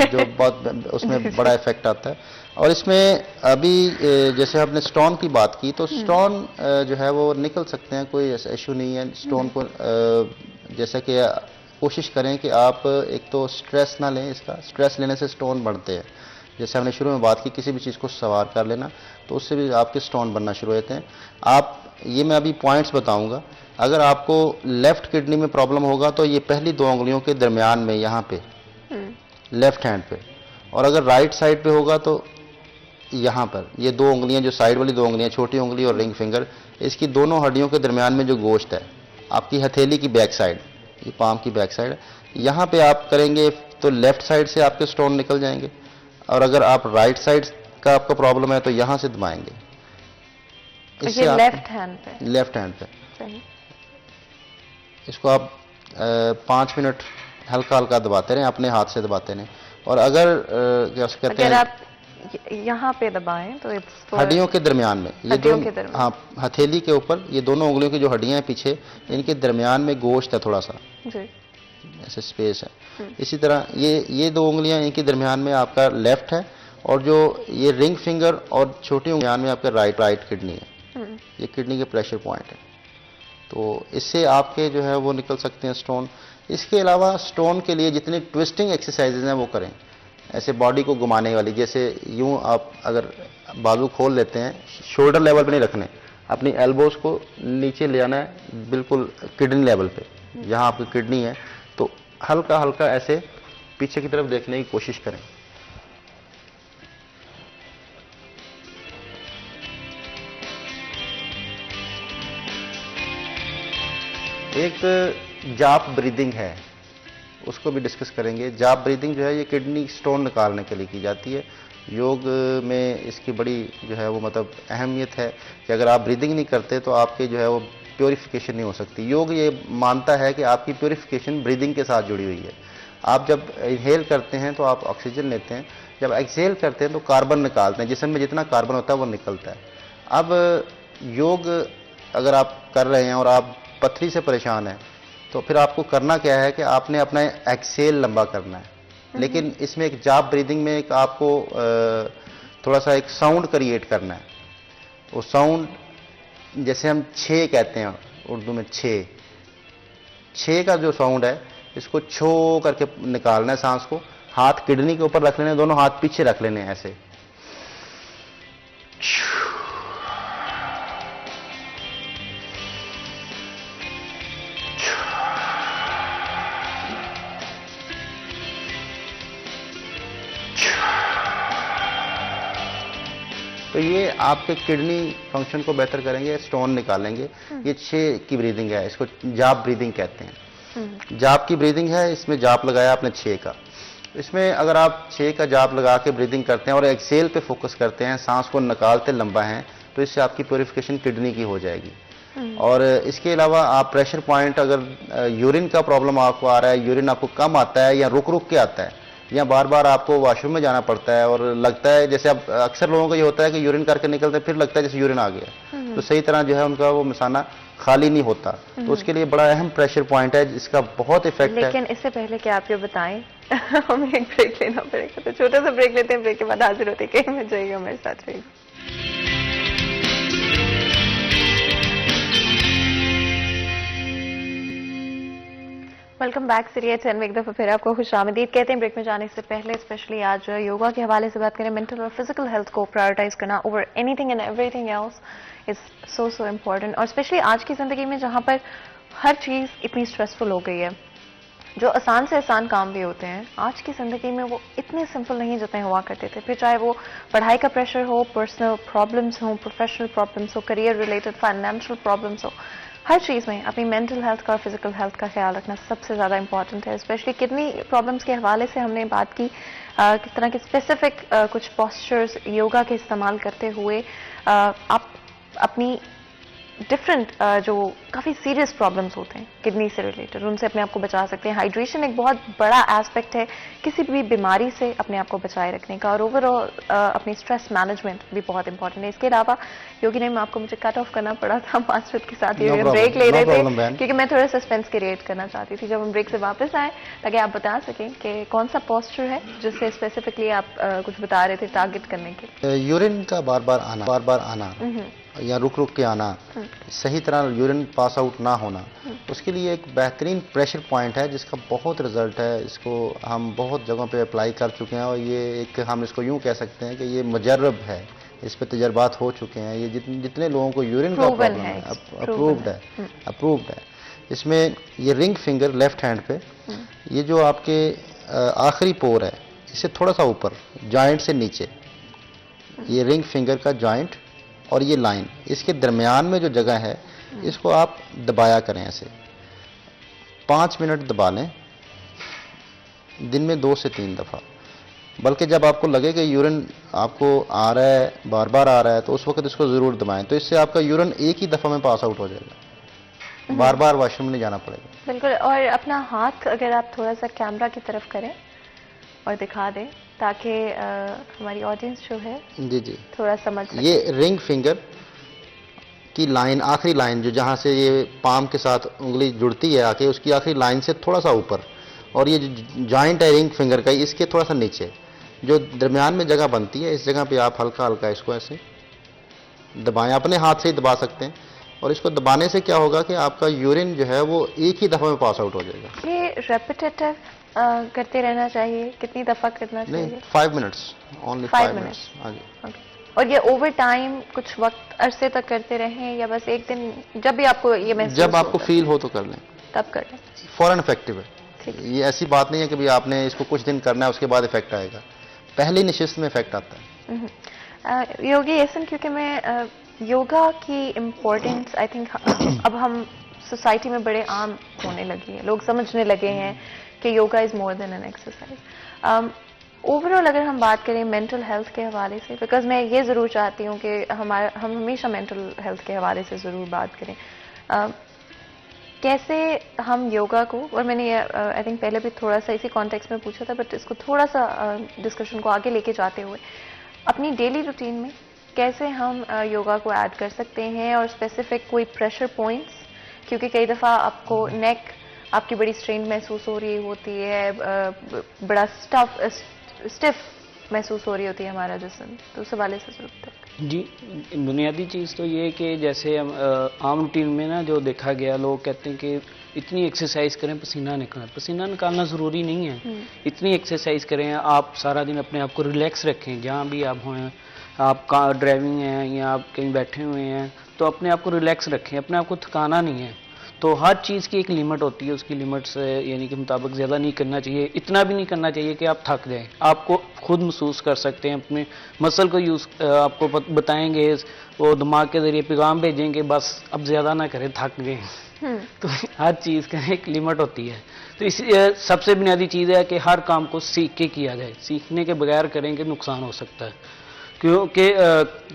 जो बहुत उसमें बड़ा इफेक्ट आता है। और इसमें अभी जैसे आपने स्टोन की बात की, तो स्टोन जो है वो निकल सकते हैं, कोई ऐसा इशू नहीं है। स्टोन को जैसे कि कोशिश करें कि आप एक तो स्ट्रेस ना लें, इसका स्ट्रेस लेने से स्टोन बढ़ते हैं। जैसे हमने शुरू में बात की, किसी भी चीज़ को सवार कर लेना तो उससे भी आपके स्टोन बनना शुरू होते हैं। आप ये मैं अभी पॉइंट्स बताऊंगा। अगर आपको लेफ्ट किडनी में प्रॉब्लम होगा तो ये पहली 2 उंगलियों के दरमियान में, यहाँ पे लेफ्ट हैंड पे, और अगर राइट साइड पे होगा तो यहाँ पर, ये 2 उंगलियां जो साइड वाली 2 उंगलियां, छोटी उंगली और रिंग फिंगर, इसकी दोनों हड्डियों के दरमियान में जो गोश्त है, आपकी हथेली की बैक साइड, ये पाम की बैक साइड, यहाँ पे आप करेंगे तो लेफ्ट साइड से आपके स्टोन निकल जाएंगे। और अगर आप राइट साइड का आपका प्रॉब्लम है तो यहाँ से दबाएंगे। इससे लेफ्ट हैंड पे, लेफ्ट हैंड पे सही। इसको आप 5 मिनट हल्का हल्का दबाते रहें, अपने हाथ से दबाते रहें। और अगर क्या कहते हैं, अगर आप यहाँ पे दबाएं तो हड्डियों के दरमियान में, ये हड्डियों के दरमियान, हाँ, हथेली के ऊपर ये दोनों उंगलियों की जो हड्डियां हैं पीछे, इनके दरमियान में गोश्त है थोड़ा सा जी, ऐसे स्पेस है। इसी तरह ये 2 उंगलियां, इनके दरमियान में आपका लेफ्ट है, और जो ये रिंग फिंगर और छोटी उंगलियां में आपका राइट किडनी है। ये किडनी के प्रेशर पॉइंट है, तो इससे आपके जो है वो निकल सकते हैं स्टोन। इसके अलावा स्टोन के लिए जितनी ट्विस्टिंग एक्सरसाइजेज हैं वो करें, ऐसे बॉडी को घुमाने वाली। जैसे यूं आप अगर बाजू खोल लेते हैं, शोल्डर लेवल पे नहीं रखने, अपनी एल्बोज को नीचे ले आना है बिल्कुल किडनी लेवल पे, जहां आपकी किडनी है, तो हल्का हल्का ऐसे पीछे की तरफ देखने की कोशिश करें। एक जाप ब्रीदिंग है, उसको भी डिस्कस करेंगे। जाप ब्रीदिंग जो है ये किडनी स्टोन निकालने के लिए की जाती है। योग में इसकी बड़ी जो है वो मतलब अहमियत है कि अगर आप ब्रीदिंग नहीं करते तो आपके जो है वो प्योरीफिकेशन नहीं हो सकती। योग ये मानता है कि आपकी प्योरीफिकेशन ब्रीदिंग के साथ जुड़ी हुई है। आप जब इनहेल करते हैं तो आप ऑक्सीजन लेते हैं, जब एक्सहेल करते हैं तो कार्बन निकालते हैं। जिस्म में जितना कार्बन होता है वो निकलता है। अब योग अगर आप कर रहे हैं और आप पथरी से परेशान हैं तो फिर आपको करना क्या है कि आपने अपना एक्सहेल लंबा करना है। लेकिन इसमें एक जाप ब्रीदिंग में एक आपको थोड़ा सा एक साउंड क्रिएट करना है। वो साउंड जैसे हम 6 कहते हैं उर्दू में, 6 का जो साउंड है, इसको छो करके निकालना है सांस को। हाथ किडनी के ऊपर रख लेने, दोनों हाथ पीछे रख लेने ऐसे। तो ये आपके किडनी फंक्शन को बेहतर करेंगे, स्टोन निकालेंगे। ये 6 की ब्रीदिंग है, इसको जाप ब्रीदिंग कहते हैं। जाप की ब्रीदिंग है, इसमें जाप लगाया आपने 6 का। इसमें अगर आप 6 का जाप लगा के ब्रीदिंग करते हैं और एक्सेल पे फोकस करते हैं, सांस को निकालते लंबा हैं, तो इससे आपकी प्योरीफिकेशन किडनी की हो जाएगी। और इसके अलावा आप प्रेशर पॉइंट, अगर यूरिन का प्रॉब्लम आपको आ रहा है, यूरिन आपको कम आता है या रुक रुक के आता है, या बार बार आपको वॉशरूम में जाना पड़ता है और लगता है जैसे अब अक्सर लोगों को ये होता है कि यूरिन करके निकलते हैं फिर लगता है जैसे यूरिन आ गया, तो सही तरह जो है उनका वो मिसाना खाली नहीं होता। तो उसके लिए बड़ा अहम प्रेशर पॉइंट है जिसका बहुत इफेक्ट है। लेकिन इससे पहले कि आप ये बताएं हमें एक ब्रेक लेना पड़ेगा, तो छोटा सा ब्रेक लेते हैं, ब्रेक के बाद हाजिर होते हैं। कहीं में जाइएगा, हमारे साथ रहिएगा। वेलकम बैक सीरिया 10 में एक दफा फिर आपको खुशामदीद कहते हैं। ब्रेक में जाने से पहले स्पेशली आज योगा के हवाले से बात करें। मेंटल और फिजिकल हेल्थ को प्रायोरिटाइज करना over anything and everything else is so important, और स्पेशली आज की जिंदगी में जहां पर हर चीज इतनी स्ट्रेसफुल हो गई है, जो आसान से आसान काम भी होते हैं आज की जिंदगी में वो इतने सिंपल नहीं जितने हुआ करते थे। फिर चाहे वो पढ़ाई का प्रेशर हो, पर्सनल प्रॉब्लम्स हो, प्रोफेशनल प्रॉब्लम्स हो, करियर रिलेटेड फाइनेंशियल प्रॉब्लम्स हो, हर चीज़ में अपनी मेंटल हेल्थ का और फिजिकल हेल्थ का ख्याल रखना सबसे ज़्यादा इंपॉर्टेंट है। स्पेशली किडनी प्रॉब्लम्स के हवाले से हमने बात की, किस तरह के स्पेसिफिक कुछ पोस्चर्स योगा के इस्तेमाल करते हुए आप अपनी डिफरेंट जो काफ़ी सीरियस प्रॉब्लम्स होते हैं किडनी से रिलेटेड, उनसे अपने आप को बचा सकते हैं। हाइड्रेशन एक बहुत बड़ा एस्पेक्ट है किसी भी बीमारी से अपने आप को बचाए रखने का, और ओवरऑल अपनी स्ट्रेस मैनेजमेंट भी बहुत इंपॉर्टेंट है। इसके अलावा योगी ने आपको मुझे कट ऑफ करना पड़ा था 5 मिनट के साथ, ये ब्रेक ले रहे थे क्योंकि मैं थोड़ा सस्पेंस क्रिएट करना चाहती थी जब हम ब्रेक से वापस आए, ताकि आप बता सकें कि कौन सा पोस्चर है जिससे स्पेसिफिकली आप कुछ बता रहे थे टारगेट करने के। यूरिन का बार बार आना या रुक के आना, सही तरह यूरिन पास आउट ना होना, उसके लिए एक बेहतरीन प्रेशर पॉइंट है जिसका बहुत रिजल्ट है। इसको हम बहुत जगहों पे अप्लाई कर चुके हैं और ये एक हम इसको यूं कह सकते हैं कि ये मुजर्रब है, इस पे तजर्बात हो चुके हैं। ये जितने लोगों को यूरिन का प्रॉब्लम है अप्रूव्ड है। इसमें ये रिंग फिंगर लेफ्ट हैंड पे, ये जो आपके आखिरी पोर है इससे थोड़ा सा ऊपर जॉइंट से नीचे, ये रिंग फिंगर का जॉइंट और ये लाइन, इसके दरमियान में जो जगह है इसको आप दबाया करें ऐसे 5 मिनट दबा लें, दिन में 2 से 3 दफ़ा। बल्कि जब आपको लगे कि यूरिन आपको आ रहा है, बार बार आ रहा है, तो उस वक्त इसको ज़रूर दबाएं, तो इससे आपका यूरिन एक ही दफ़ा में पास आउट हो जाएगा, बार बार वॉशरूम नहीं जाना पड़ेगा। बिल्कुल। और अपना हाथ अगर आप थोड़ा सा कैमरा की तरफ करें और दिखा दें ताकि हमारी ऑडियंस जो है जी थोड़ा समझ सके। ये रिंग फिंगर की लाइन, आखिरी लाइन जो जहाँ से ये पाम के साथ उंगली जुड़ती है आके, उसकी आखिरी लाइन से थोड़ा सा ऊपर, और ये जो जॉइंट है रिंग फिंगर का इसके थोड़ा सा नीचे जो दरमियान में जगह बनती है, इस जगह पे आप हल्का हल्का इसको ऐसे दबाएं, अपने हाथ से ही दबा सकते हैं। और इसको दबाने से क्या होगा कि आपका यूरिन जो है वो एक ही दफ़ा में पास आउट हो जाएगा। ये रेपिटेटिव करते रहना चाहिए, कितनी दफ़ा करना चाहिए? नहीं, 5 मिनट्स, ओनली 5 मिनट्स। हाँ जी। और ये ओवर टाइम कुछ वक्त अरसे तक करते रहें या बस एक दिन जब भी आपको ये महसूस जब आपको फील हो तो कर लें, तब कर लें? फौरन इफेक्टिव है। ये ऐसी बात नहीं है कि भाई आपने इसको कुछ दिन करना है उसके बाद इफेक्ट आएगा, पहली निशिस्त में इफेक्ट आता है। योगी एहसन, क्योंकि मैं योगा की इम्पोर्टेंस आई थिंक अब हम सोसाइटी में बड़े आम होने लगी है, लोग समझने लगे हैं कि yoga is more than an exercise. Overall अगर हम बात करें मेंटल हेल्थ के हवाले से, बिकॉज मैं ये ज़रूर चाहती हूँ कि हम हमेशा मेंटल हेल्थ के हवाले से ज़रूर बात करें, कैसे हम योगा को, और मैंने आई थिंक पहले भी थोड़ा सा इसी कॉन्टेक्स्ट में पूछा था, बट इसको थोड़ा सा डिस्कशन को आगे लेके जाते हुए अपनी डेली रूटीन में कैसे हम योगा को ऐड कर सकते हैं, और स्पेसिफिक कोई प्रेशर पॉइंट्स, क्योंकि कई दफ़ा आपको नेक आपकी बड़ी स्ट्रेन महसूस हो रही होती है, बड़ा स्टिफ महसूस हो रही होती है हमारा जिस्म, तो उस हवाले से ज़रूरत है। जी, बुनियादी चीज़ तो ये है कि जैसे हम आम रूटीन में ना जो देखा गया, लोग कहते हैं कि इतनी एक्सरसाइज करें पसीना निकालना ज़रूरी नहीं है। इतनी एक्सरसाइज करें, आप सारा दिन अपने आप को रिलैक्स रखें, जहाँ भी आप हों, आप ड्राइविंग हैं या आप कहीं बैठे हुए हैं, तो अपने आप को रिलैक्स रखें, अपने आप को थकाना नहीं है। तो हर चीज़ की एक लिमिट होती है, उसकी लिमिट से यानी कि मुताबिक ज़्यादा नहीं करना चाहिए, इतना भी नहीं करना चाहिए कि आप थक जाएं। आपको खुद महसूस कर सकते हैं, अपने मसल को आपको बताएंगे, वो दिमाग के ज़रिए पैगाम भेजेंगे बस अब ज़्यादा ना करें, थक गए। तो हर चीज़ का एक लिमिट होती है। तो इस सबसे बुनियादी चीज़ है कि हर काम को सीख के किया जाए, सीखने के बगैर करेंगे नुकसान हो सकता है, क्योंकि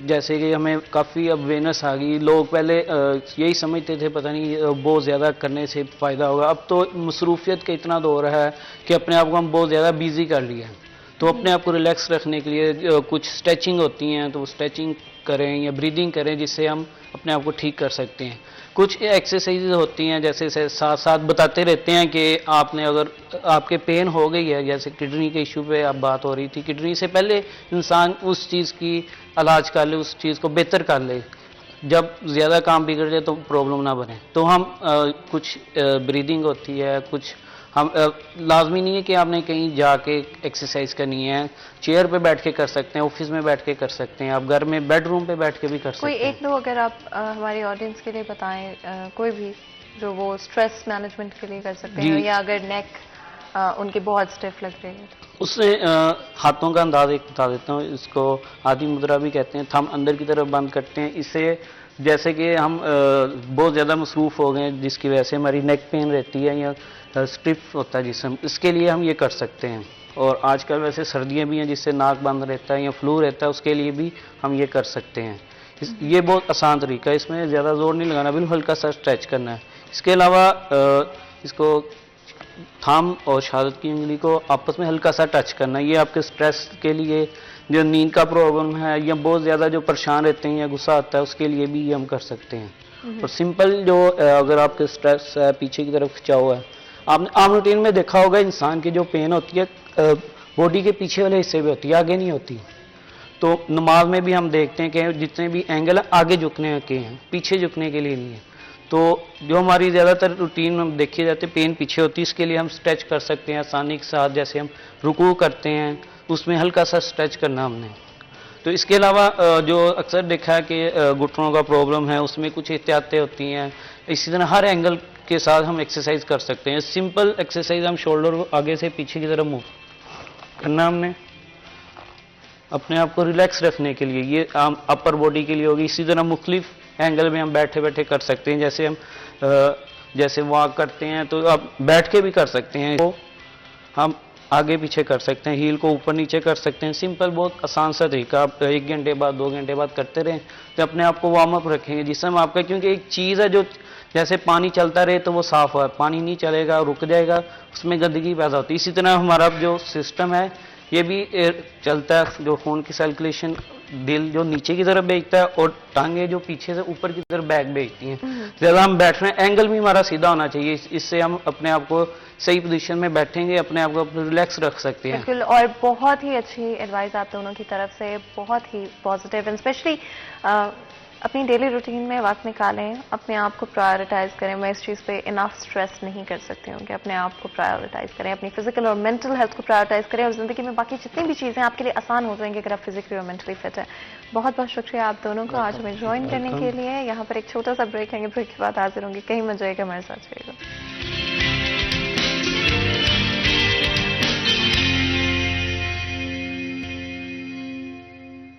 जैसे कि हमें काफ़ी अवेयरनेस आ गई, लोग पहले यही समझते थे पता नहीं बहुत ज़्यादा करने से फ़ायदा होगा। अब तो मसरूफियत का इतना दौर है कि अपने आप को हम बहुत ज़्यादा बिजी कर लिया है, तो अपने आप को रिलैक्स रखने के लिए कुछ स्ट्रेचिंग होती हैं, तो वो स्ट्रेचिंग करें या ब्रीदिंग करें, जिससे हम अपने आप को ठीक कर सकते हैं। कुछ एक्सरसाइज होती हैं जैसे साथ साथ बताते रहते हैं कि आपने अगर आपके पेन हो गई है, जैसे किडनी के इशू पे आप बात हो रही थी, किडनी से पहले इंसान उस चीज़ की इलाज कर ले, उस चीज़ को बेहतर कर ले, जब ज़्यादा काम बिगड़ जाए तो प्रॉब्लम ना बने। तो हम कुछ ब्रीदिंग होती है, कुछ हम लाजमी नहीं है कि आपने कहीं जाके एक्सरसाइज करनी है, चेयर पे बैठ के कर सकते हैं, ऑफिस में बैठ के कर सकते हैं, आप घर में बेडरूम पे बैठ के भी कर कोई सकते हैं। एक दो अगर आप हमारी ऑडियंस के लिए बताएं, कोई भी जो वो स्ट्रेस मैनेजमेंट के लिए कर सकते हैं, जी। या अगर नेक उनकी बहुत स्टिफ लग रही है तो। उससे हाथों का अंदाज एक बता देता हूँ, इसको आदि मुद्रा भी कहते हैं। थंब अंदर की तरफ बंद करते हैं, इससे जैसे कि हम बहुत ज़्यादा मसरूफ़ हो गए हैं, जिसकी वजह से हमारी नेक पेन रहती है या स्टिफ होता है जिसम, इसके लिए हम ये कर सकते हैं। और आजकल वैसे सर्दियाँ भी हैं जिससे नाक बंद रहता है या फ्लू रहता है, उसके लिए भी हम ये कर सकते हैं। ये बहुत आसान तरीका है, इसमें ज़्यादा जोर नहीं लगाना, बिल्कुल हल्का सा स्ट्रेच करना है। इसके अलावा इसको थंब और शहादत की उंगली को आपस में हल्का सा टच करना, ये आपके स्ट्रेस के लिए, जो नींद का प्रॉब्लम है या बहुत ज़्यादा जो परेशान रहते हैं या गुस्सा आता है, उसके लिए भी ये हम कर सकते हैं। और सिंपल जो अगर आपके स्ट्रेस है, पीछे की तरफ खिंचा हुआ है, आपने आम रूटीन में देखा होगा इंसान की जो पेन होती है बॉडी के पीछे वाले हिस्से में होती है, आगे नहीं होती। तो नमाज में भी हम देखते हैं कि जितने भी एंगल है आगे झुकने के हैं, पीछे झुकने के लिए नहीं है। तो जो हमारी ज़्यादातर रूटीन में देखे जाते हैं पेन पीछे होती है, इसके लिए हम स्ट्रेच कर सकते हैं आसानी के साथ। जैसे हम रुकू करते हैं, उसमें हल्का सा स्ट्रेच करना हमने। तो इसके अलावा जो अक्सर देखा है कि घुटनों का प्रॉब्लम है, उसमें कुछ एहतियातें होती हैं। इसी तरह हर एंगल के साथ हम एक्सरसाइज कर सकते हैं। सिंपल एक्सरसाइज, हम शोल्डर को आगे से पीछे की तरफ मूव करना हमने, अपने आप को रिलैक्स रखने के लिए। ये अपर बॉडी के लिए होगी। इसी तरह मुख्तलिफ एंगल में हम बैठे बैठे कर सकते हैं। जैसे हम जैसे वॉक करते हैं तो आप बैठ के भी कर सकते हैं, तो हम आगे पीछे कर सकते हैं, हील को ऊपर नीचे कर सकते हैं। सिंपल, बहुत आसान सा तरीका। आप 1 घंटे बाद 2 घंटे बाद करते रहें तो अपने आप को वार्म अप रखेंगे जिसम आपका। क्योंकि एक चीज़ है जो जैसे पानी चलता रहे तो वो साफ हो, पानी नहीं चलेगा रुक जाएगा, उसमें गंदगी पैदा होती है। इसी तरह हमारा जो सिस्टम है ये भी चलता है, जो खून की सर्कुलेशन, दिल जो नीचे की तरफ भेजता है और टांगे जो पीछे से ऊपर की तरफ बैक भेजती हैं। ज़्यादा हम बैठ रहे हैं, एंगल भी हमारा सीधा होना चाहिए, इससे हम अपने आप को सही पोजीशन में बैठेंगे, अपने आप को रिलैक्स रख सकते हैं। बिल्कुल, और बहुत ही अच्छी एडवाइस आप दोनों की तरफ से, बहुत ही पॉजिटिव। एंड स्पेशली अपनी डेली रूटीन में वक्त निकालें, अपने आप को प्रायोरिटाइज करें। मैं इस चीज़ पे इनफ स्ट्रेस नहीं कर सकती हूँ कि अपने आप को प्रायोरिटाइज करें, अपनी फिजिकल और मेंटल हेल्थ को प्रायोरिटाइज करें, और ज़िंदगी में बाकी जितनी भी चीज़ें आपके लिए आसान हो जाएंगी अगर आप फिजिकली और मेंटली फिट हैं। बहुत बहुत शुक्रिया आप दोनों को आज हमें ज्वाइन करने के लिए। यहाँ पर एक छोटा सा ब्रेक लेंगे, ब्रेक के बाद हाजिर होंगे। कहीं मत जाइएगा, हमारे साथ रहिएगा।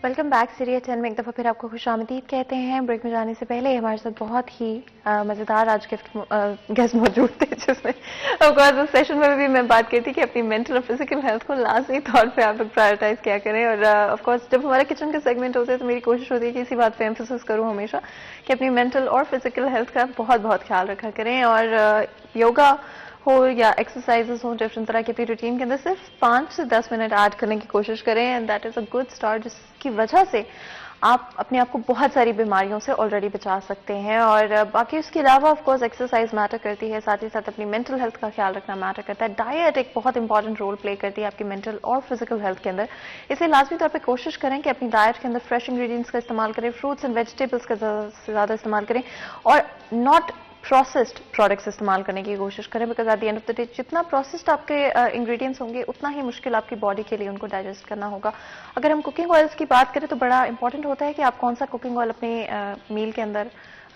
Welcome back. सीरियस 10 में एक दफ़ा फिर आपको खुशामदीद कहते हैं। ब्रेक में जाने से पहले हमारे साथ बहुत ही मज़ेदार आज गेस्ट मौजूद थे, जिसमें ऑफकोर्स उस सेशन में भी मैं बात की थी कि अपनी मेंटल और फिजिकल हेल्थ को लाजमी तौर पे आप लोग प्रायोरिटाइज किया करें। और ऑफकोर्स जब हमारे किचन के सेगमेंट होते हैं तो मेरी कोशिश होती है कि इसी बात पे एम्फेसिस करूँ हमेशा कि अपनी मेंटल और फिजिकल हेल्थ का बहुत बहुत ख्याल रखा करें। और योगा हो या एक्सरसाइजेस हो, डिफरेंट तरह की अपनी रूटीन के अंदर सिर्फ 5 से 10 मिनट ऐड करने की कोशिश करें, and that is a good start, जिसकी वजह से आप अपने आप को बहुत सारी बीमारियों से ऑलरेडी बचा सकते हैं। और बाकी उसके अलावा ऑफ कोर्स एक्सरसाइज मैटर करती है, साथ ही साथ अपनी मेंटल हेल्थ का ख्याल रखना मैटर करता है। डाइट एक बहुत इंपॉर्टेंट रोल प्ले करती है आपकी मेंटल और फिजिकल हेल्थ के अंदर, इसलिए लाजमी तौर पे कोशिश करें कि अपनी डाइट के अंदर फ्रेश इंग्रेडिएंट्स का इस्तेमाल करें, फ्रूट्स एंड वेजिटेबल्स का ज़्यादा से ज़्यादा इस्तेमाल करें, और नॉट प्रोसेस्ड प्रोडक्ट्स इस्तेमाल करने की कोशिश करें। Because at the end of the day जितना प्रोसेस्ड आपके इंग्रेडिएंट्स होंगे उतना ही मुश्किल आपकी बॉडी के लिए उनको डाइजेस्ट करना होगा। अगर हम कुकिंग ऑयल्स की बात करें तो बड़ा इंपॉर्टेंट होता है कि आप कौन सा कुकिंग ऑयल अपने मील के अंदर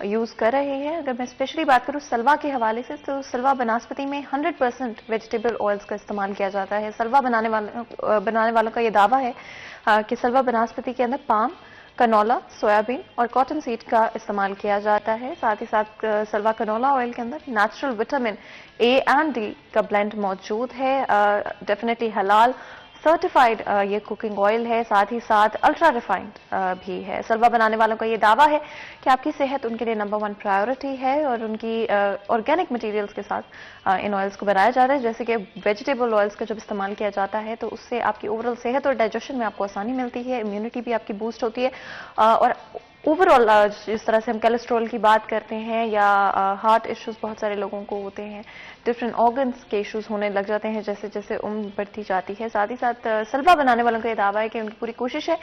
यूज़ कर रहे हैं। अगर मैं स्पेशली बात करूँ सलवा के हवाले से, तो सलवा बनास्पति में 100% वेजिटेबल ऑयल्स का इस्तेमाल किया जाता है। सलवा बनाने वालों का ये दावा है कि सलवा बनास्पति के अंदर पाम, कनोला, सोयाबीन और कॉटन सीड का इस्तेमाल किया जाता है। साथ ही साथ सलवा कनोला ऑयल के अंदर natural vitamin A and D का ब्लेंड मौजूद है। डेफिनेटली हलाल सर्टिफाइड ये कुकिंग ऑयल है, साथ ही साथ अल्ट्रा रिफाइंड भी है। सलवा बनाने वालों का ये दावा है कि आपकी सेहत उनके लिए नंबर 1 प्रायोरिटी है और उनकी ऑर्गेनिक मटेरियल्स के साथ इन ऑयल्स को बनाया जाता है। जैसे कि वेजिटेबल ऑयल्स का जब इस्तेमाल किया जाता है तो उससे आपकी ओवरऑल सेहत और डाइजेशन में आपको आसानी मिलती है, इम्यूनिटी भी आपकी बूस्ट होती है और ओवरऑल जिस तरह से हम कोलेस्ट्रॉल की बात करते हैं या हार्ट इश्यूज बहुत सारे लोगों को होते हैं, डिफरेंट ऑर्गन्स के इश्यूज होने लग जाते हैं जैसे जैसे उम्र बढ़ती जाती है। साथ ही साथ सलवा बनाने वालों का ये दावा है कि उनकी पूरी कोशिश है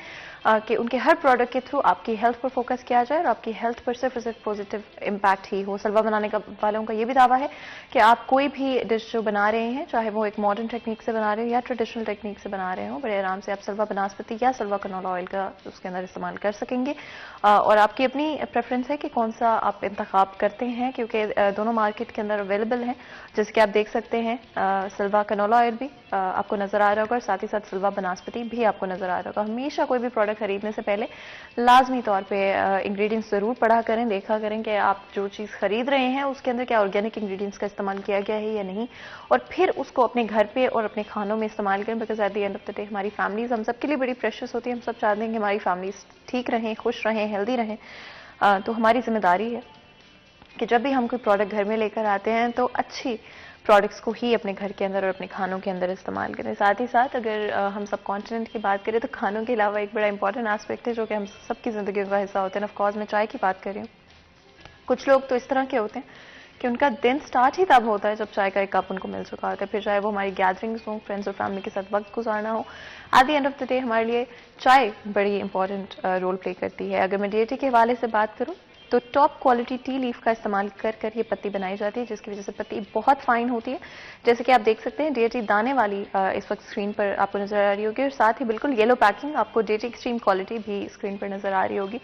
कि उनके हर प्रोडक्ट के थ्रू आपकी हेल्थ पर फोकस किया जाए और आपकी हेल्थ पर सिर्फ पॉजिटिव इम्पैक्ट ही हो। सलवा बनाने वालों का ये भी दावा है कि आप कोई भी डिश जो बना रहे हैं, चाहे वो एक मॉडर्न टेक्निक से बना रहे हो या ट्रेडिशनल टेक्निक से बना रहे हो, बड़े आराम से आप सलवा बनास्पति या सलवा कनोला ऑयल का उसके अंदर इस्तेमाल कर सकेंगे और आपकी अपनी प्रेफरेंस है कि कौन सा आप इंतखाब करते हैं, क्योंकि दोनों मार्केट के अंदर अवेलेबल हैं। जैसे कि आप देख सकते हैं सलवा कनोला ऑयल भी आपको नजर आ रहा होगा और साथ ही साथ सलवा बनास्पति भी आपको नजर आ रहा होगा। हमेशा कोई भी प्रोडक्ट खरीदने से पहले लाजमी तौर पे इंग्रेडिएंट्स जरूर पढ़ा करें, देखा करें कि आप जो चीज़ खरीद रहे हैं उसके अंदर क्या ऑर्गेनिक इंग्रेडिएंट्स का इस्तेमाल किया गया है या नहीं, और फिर उसको अपने घर पे और अपने खानों में इस्तेमाल करें। Because at the end of the day हमारी फैमिलीज हम सबके लिए बड़ी प्रेशियस होती है। हम सब चाहते हैं कि हमारी फैमिलीज ठीक रहें, खुश रहें, हेल्दी रहें। तो हमारी जिम्मेदारी है कि जब भी हम कोई प्रोडक्ट घर में लेकर आते हैं तो अच्छी प्रोडक्ट्स को ही अपने घर के अंदर और अपने खानों के अंदर इस्तेमाल करें। साथ ही साथ अगर हम सब कॉन्टिनेंट की बात करें तो खानों के अलावा एक बड़ा इंपॉर्टेंट एस्पेक्ट है जो कि हम सबकी ज़िंदगी का हिस्सा होते हैं। ऑफ कोर्स मैं चाय की बात कर रही हूँ। कुछ लोग तो इस तरह के होते हैं कि उनका दिन स्टार्ट ही तब होता है जब चाय का एक कप उनको मिल चुका होता है, फिर चाहे वो हमारी गैदरिंग्स हो, फ्रेंड्स और फैमिली के साथ वक्त गुजारना हो। At the end of the day हमारे लिए चाय बड़ी इंपॉर्टेंट रोल प्ले करती है। अगर मैं डीएटी के हवाले से बात करूँ तो टॉप क्वालिटी टी लीफ का इस्तेमाल कर ये पत्ती बनाई जाती है, जिसकी वजह से पत्ती बहुत फाइन होती है। जैसे कि आप देख सकते हैं डीएटी दाने वाली इस वक्त स्क्रीन पर आपको नजर आ रही होगी और साथ ही बिल्कुल येलो पैकिंग आपको डीएटी एक्सट्रीम क्वालिटी भी स्क्रीन पर नजर आ रही होगी।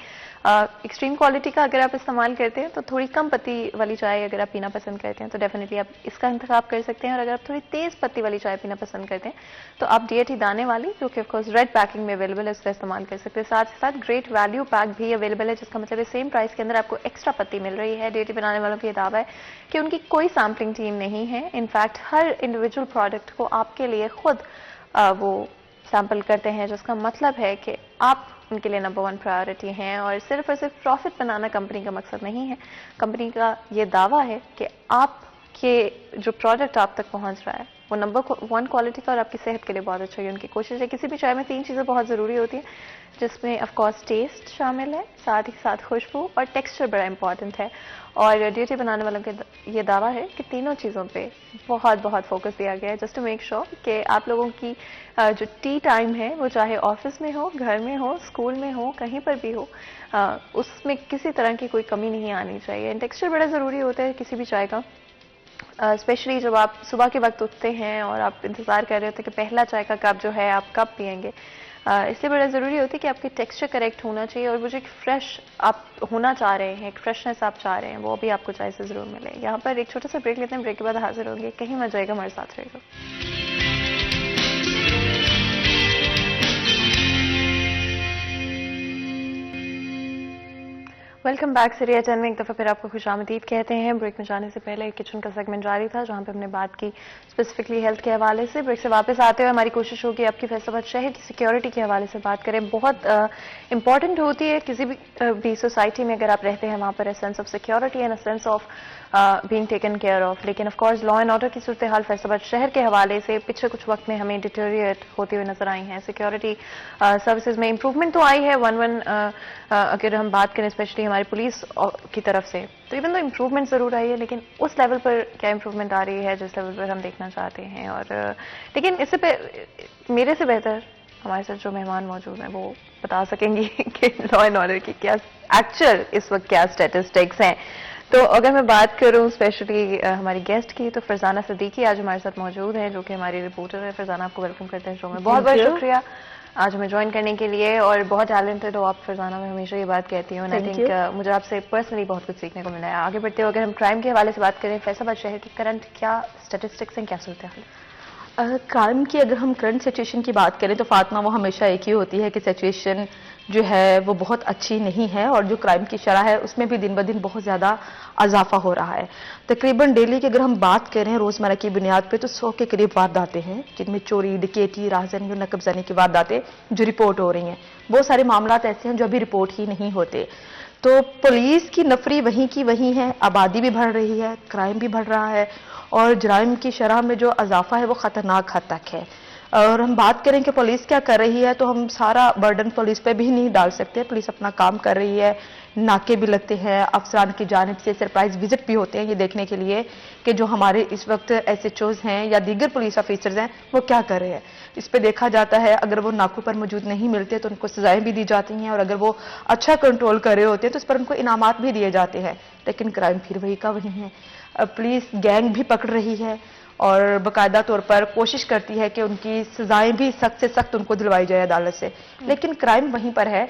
एक्सट्रीम क्वालिटी का अगर आप इस्तेमाल करते हैं तो थोड़ी कम पत्ती वाली चाय अगर आप पीना पसंद करते हैं तो डेफिनेटली आप इसका इंतखाब कर सकते हैं, और अगर आप थोड़ी तेज पत्ती वाली चाय पीना पसंद करते हैं तो आप डीएटी दाने वाली, जो कि ऑफकोर्स रेड पैकिंग में अवेलेबल है, उसका इस्तेमाल कर सकते हैं। साथ ही साथ ग्रेट वैल्यू पैक भी अवेलेबल है, जिसका मतलब है सेम प्राइस के अंदर आपको एक्स्ट्रा पत्ती मिल रही है। डीएटी बनाने वालों का ये दावा है कि उनकी कोई सैम्पलिंग टीम नहीं है। इनफैक्ट हर इंडिविजुअल प्रोडक्ट को आपके लिए खुद वो सैंपल करते हैं, जिसका मतलब है कि आप उनके लिए नंबर 1 प्रायोरिटी हैं और सिर्फ प्रॉफिट बनाना कंपनी का मकसद नहीं है। कंपनी का ये दावा है कि आपके जो प्रोडक्ट आप तक पहुंच रहा है वो नंबर 1 क्वालिटी का और आपकी सेहत के लिए बहुत अच्छा है। उनकी कोशिश है। किसी भी चाय में 3 चीज़ें बहुत ज़रूरी होती हैं, जिसमें ऑफ कोर्स टेस्ट शामिल है, साथ ही साथ खुशबू और टेक्सचर बड़ा इंपॉर्टेंट है। और डीएटी बनाने वालों का ये दावा है कि तीनों चीज़ों पे बहुत फोकस दिया गया है, जस्ट टू मेक श्योर कि आप लोगों की जो टी टाइम है वो चाहे ऑफिस में हो, घर में हो, स्कूल में हो, कहीं पर भी हो, उसमें किसी तरह की कोई कमी नहीं आनी चाहिए। एंड टेक्सचर बड़ा ज़रूरी होता है किसी भी चाय का, स्पेशली जब आप सुबह के वक्त उठते हैं और आप इंतज़ार कर रहे होते हैं कि पहला चाय का कप जो है आप कब पिएंगे। इसलिए बड़ा ज़रूरी होता है कि आपकी टेक्सचर करेक्ट होना चाहिए और वो जो एक फ्रेश आप होना चाह रहे हैं, एक फ्रेशनेस आप चाह रहे हैं, वो भी आपको चाय से ज़रूर मिले। यहाँ पर एक छोटा सा ब्रेक लेते हैं, ब्रेक के बाद हाजिर होंगे। कहीं मत जाएगा, हमारे साथ रहेगा। Welcome back. सीरिया 10 में एक दफ़ा फिर आपको खुशामदीद कहते हैं। ब्रेक में जाने से पहले किचन का सेगमेंट जारी था जहां पे हमने बात की स्पेसिफिकली हेल्थ के हवाले से। ब्रेक से वापस आते हुए हमारी कोशिश होगी आपकी फैसलाबाद शहर की सिक्योरिटी के हवाले से बात करें। बहुत इंपॉर्टेंट होती है किसी भी सोसाइटी में अगर आप रहते हैं वहाँ पर sense of security and sense of being taken care of. लेकिन of course law and order की सूरत हाल फैसलाबाद शहर के हवाले से पिछले कुछ वक्त में हमें डिटेरिएट होते हुए नजर आई हैं। सिक्योरिटी सर्विसेज में इंप्रूवमेंट तो आई है 1-1 अगर हम बात करें स्पेशली हमारी पुलिस की तरफ से, तो इवन तो इंप्रूवमेंट जरूर आई है, लेकिन उस लेवल पर क्या इंप्रूवमेंट आ रही है जिस लेवल पर हम देखना चाहते हैं। और लेकिन इससे मेरे से बेहतर हमारे साथ जो मेहमान मौजूद हैं वो बता सकेंगे कि लॉ एंड ऑर्डर की क्या एक्चुअल इस वक्त क्या स्टैटिस्टिक्स हैं। तो अगर मैं बात करूं स्पेशली हमारी गेस्ट की, तो फरजाना सिद्दीकी आज हमारे साथ मौजूद हैं, जो कि हमारी रिपोर्टर है। फरजाना, आपको वेलकम करते हैं शो में। बहुत बहुत शुक्रिया आज हमें ज्वाइन करने के लिए, और बहुत टैलेंटेड हो आप फरजाना, मैं हमेशा ये बात कहती हूँ। आई थिंक मुझे आपसे पर्सनली बहुत कुछ सीखने को मिला है। आगे बढ़ते हुए अगर हम क्राइम के हवाले से बात करें, फैसलाबाद शहर की करंट क्या स्टैटिस्टिक्स हैं, क्या सूरत हाल है? क्राइम की अगर हम करंट सिचुएशन की बात करें तो फातिमा वो हमेशा एक ही होती है कि सिचुएशन जो है वो बहुत अच्छी नहीं है और जो क्राइम की शरह है उसमें भी दिन ब दिन बहुत ज़्यादा इजाफा हो रहा है। तकरीबन डेली की अगर हम बात करें रोज़मर्रा की बुनियाद पे तो 100 के करीब वारदातें हैं जिनमें चोरी, डकैती, राहज़नी और नकबजानी की वारदातें जो रिपोर्ट हो रही हैं। बहुत सारे मामला ऐसे हैं जो अभी रिपोर्ट ही नहीं होते। तो पुलिस की नफरी वहीं की वहीं है, आबादी भी बढ़ रही है, क्राइम भी बढ़ रहा है और जराइम की शरह में जो इजाफा है वो खतरनाक हद तक है। और हम बात करें कि पुलिस क्या कर रही है तो हम सारा बर्डन पुलिस पे भी नहीं डाल सकते। पुलिस अपना काम कर रही है, नाके भी लगते हैं, अफसरान की जानिब से सरप्राइज विजिट भी होते हैं ये देखने के लिए कि जो हमारे इस वक्त SHOs हैं या दीगर पुलिस ऑफिसर्स हैं वो क्या कर रहे हैं। इस पे देखा जाता है अगर वो नाकों पर मौजूद नहीं मिलते तो उनको सजाएं भी दी जाती हैं और अगर वो अच्छा कंट्रोल कर रहे होते हैं तो उस पर उनको इनामात भी दिए जाते हैं। लेकिन क्राइम फिर वही का वही है। पुलिस गैंग भी पकड़ रही है और बाकायदा तौर पर कोशिश करती है कि उनकी सजाएं भी सख्त से सख्त उनको दिलवाई जाए अदालत से, लेकिन क्राइम वहीं पर है।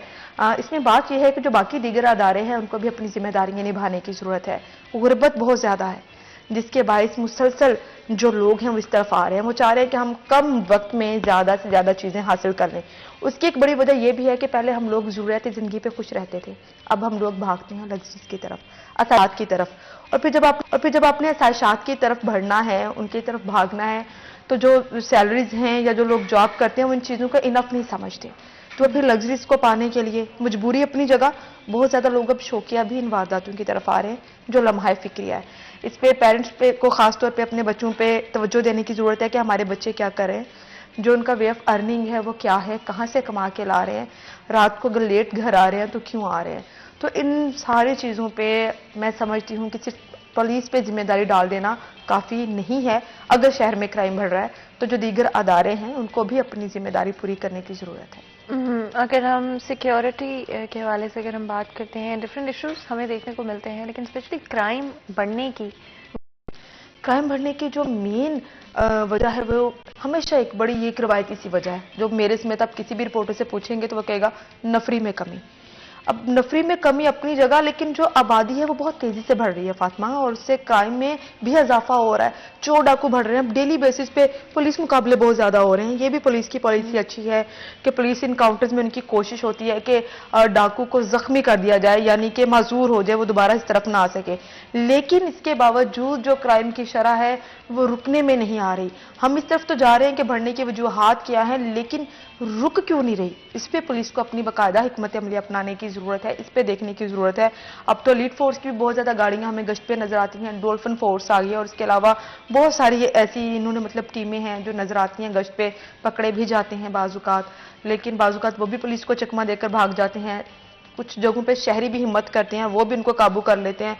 इसमें बात यह है कि जो बाकी दीगर अदारे हैं उनको भी अपनी जिम्मेदारियां निभाने की जरूरत है। गुर्बत बहुत ज्यादा है जिसके बायस मुसलसल जो लोग हैं वो इस तरफ आ रहे हैं, वो चाह रहे हैं कि हम कम वक्त में ज्यादा से ज्यादा चीजें हासिल कर लें। उसकी एक बड़ी वजह यह भी है कि पहले हम लोग जरूरत जिंदगी पे खुश रहते थे, अब हम लोग भागते हैं लग्जरीज की तरफ, असायात की तरफ। और फिर जब आपने असायात की तरफ बढ़ना है, उनकी तरफ भागना है, तो जो सैलरीज हैं या जो लोग जॉब करते हैं वो इन चीजों का इनफ नहीं समझते। तो फिर लग्जरीज को पाने के लिए मजबूरी अपनी जगह, बहुत ज्यादा लोग अब शौकिया भी इन वारदातों की तरफ आ रहे हैं जो लम्हा फिक्रिया है। इस पे पेरेंट्स पे को खास तौर पे अपने बच्चों पे तवज्जो देने की जरूरत है कि हमारे बच्चे क्या कर रहे हैं, जो उनका वे ऑफ अर्निंग है वो क्या है, कहाँ से कमा के ला रहे हैं, रात को अगर लेट घर आ रहे हैं तो क्यों आ रहे हैं। तो इन सारी चीज़ों पे मैं समझती हूँ कि सिर्फ पुलिस पे जिम्मेदारी डाल देना काफ़ी नहीं है। अगर शहर में क्राइम बढ़ रहा है तो जो दीगर अदारे हैं उनको भी अपनी जिम्मेदारी पूरी करने की ज़रूरत है। अगर हम सिक्योरिटी के हवाले से अगर हम बात करते हैं, डिफरेंट इश्यूज हमें देखने को मिलते हैं, लेकिन स्पेशली क्राइम बढ़ने की जो मेन वजह है वो हमेशा एक बड़ी एक रवायती सी वजह है जो मेरे समेत आप किसी भी रिपोर्टर से पूछेंगे तो वो कहेगा नफरी में कमी। अब नफरी में कमी अपनी जगह, लेकिन जो आबादी है वो बहुत तेजी से बढ़ रही है फातिमा, और उससे क्राइम में भी इजाफा हो रहा है। चोर डाकू बढ़ रहे हैं, डेली बेसिस पे पुलिस मुकाबले बहुत ज्यादा हो रहे हैं। ये भी पुलिस की पॉलिसी अच्छी है कि पुलिस इनकाउंटर्स में उनकी कोशिश होती है कि डाकू को जख्मी कर दिया जाए, यानी कि माजूर हो जाए, वो दोबारा इस तरफ ना आ सके। लेकिन इसके बावजूद जो क्राइम की शरह है वो रुकने में नहीं आ रही। हम इस तरफ तो जा रहे हैं कि बढ़ने की वजूहात क्या है, लेकिन रुक क्यों नहीं रही, इस पे पुलिस को अपनी बाकायदा हिकमत अमली अपनाने की जरूरत है, इस पे देखने की जरूरत है। अब तो लीड फोर्स की भी बहुत ज्यादा गाड़ियां हमें गश्त पे नजर आती हैं, डॉल्फिन फोर्स आ गई है और इसके अलावा बहुत सारी ऐसी इन्होंने मतलब टीमें हैं जो नजर आती हैं गश्त पे, पकड़े भी जाते हैं बाजुकात, लेकिन बाजुकात वो भी पुलिस को चकमा देकर भाग जाते हैं। कुछ जगहों पे शहरी भी हिम्मत करते हैं, वो भी उनको काबू कर लेते हैं।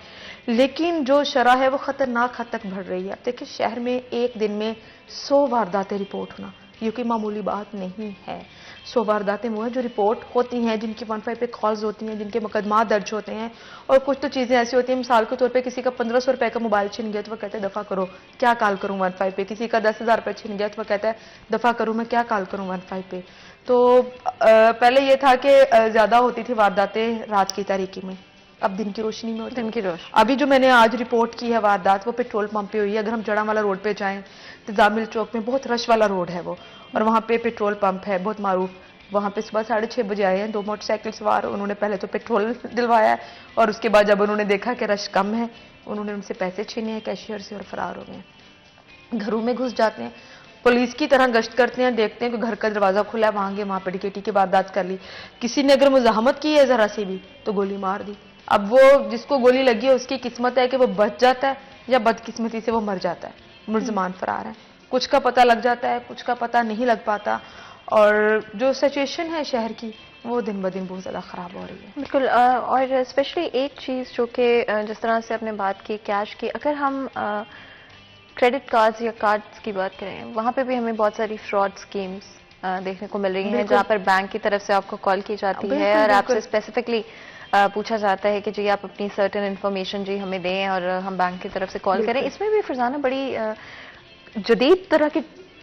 लेकिन जो शरह है वो खतरनाक हद तक बढ़ रही है। अब देखिए शहर में एक दिन में 100 वारदातें रिपोर्ट होना ये कोई मामूली बात नहीं है। 100 वारदातें वो हैं जो रिपोर्ट होती हैं, जिनकी 15 पे कॉल्स होती हैं, जिनके मुकदमा दर्ज होते हैं। और कुछ तो चीज़ें ऐसी होती हैं, मिसाल के तौर पे किसी का 1500 रुपए का मोबाइल छिन गया तो वो कहते हैं दफ़ा करो, क्या कॉल करूँ 15 पे। किसी का 10,000 रुपये छिन गया तो वो कहता है दफ़ा करूँ, मैं क्या कॉल करूँ 15 पे। तो पहले ये था कि ज़्यादा होती थी वारदातें रात की तारीकी में, अब दिन की रोशनी में होती है। दिन की रोशनी। अभी जो मैंने आज रिपोर्ट की है वारदात, वो पेट्रोल पंप पे हुई है। अगर हम जड़ावाला रोड पे जाएं तो जामिल चौक में बहुत रश वाला रोड है वो, और वहाँ पे पेट्रोल पंप है बहुत मारूफ। वहाँ पे सुबह 6:30 बजे आए हैं 2 मोटरसाइकिल सवार, उन्होंने पहले तो पेट्रोल दिलवाया है और उसके बाद जब उन्होंने देखा कि रश कम है उन्होंने उनसे पैसे छीने हैं कैशियर से और फरार हो गए। घरों में घुस जाते हैं, पुलिस की तरह गश्त करते हैं, देखते हैं कि घर का दरवाजा खुला है, वहां गए, वहां पे डकैती की वारदात कर ली। किसी ने अगर मुजाहमत की है जरा सी भी तो गोली मार दी। अब वो जिसको गोली लगी है उसकी किस्मत है कि वो बच जाता है या बदकिस्मती से वो मर जाता है। मुलजमान फरार है, कुछ का पता लग जाता है, कुछ का पता नहीं लग पाता। और जो सिचुएशन है शहर की वो दिन ब दिन बहुत ज़्यादा ख़राब हो रही है। बिल्कुल। और स्पेशली एक चीज़ जो कि जिस तरह से आपने बात की कैश की, अगर हम क्रेडिट कार्ड्स या कार्ड्स की बात करें, वहाँ पे भी हमें बहुत सारी फ्रॉड स्कीम्स देखने को मिल रही हैं, जहाँ पर बैंक की तरफ से आपको कॉल की जाती है और आपसे स्पेसिफिकली पूछा जाता है कि जी आप अपनी सर्टेन इन्फॉर्मेशन जी हमें दें और हम बैंक की तरफ से कॉल करें। इसमें भी फरजाना बड़ी जदीद तरह की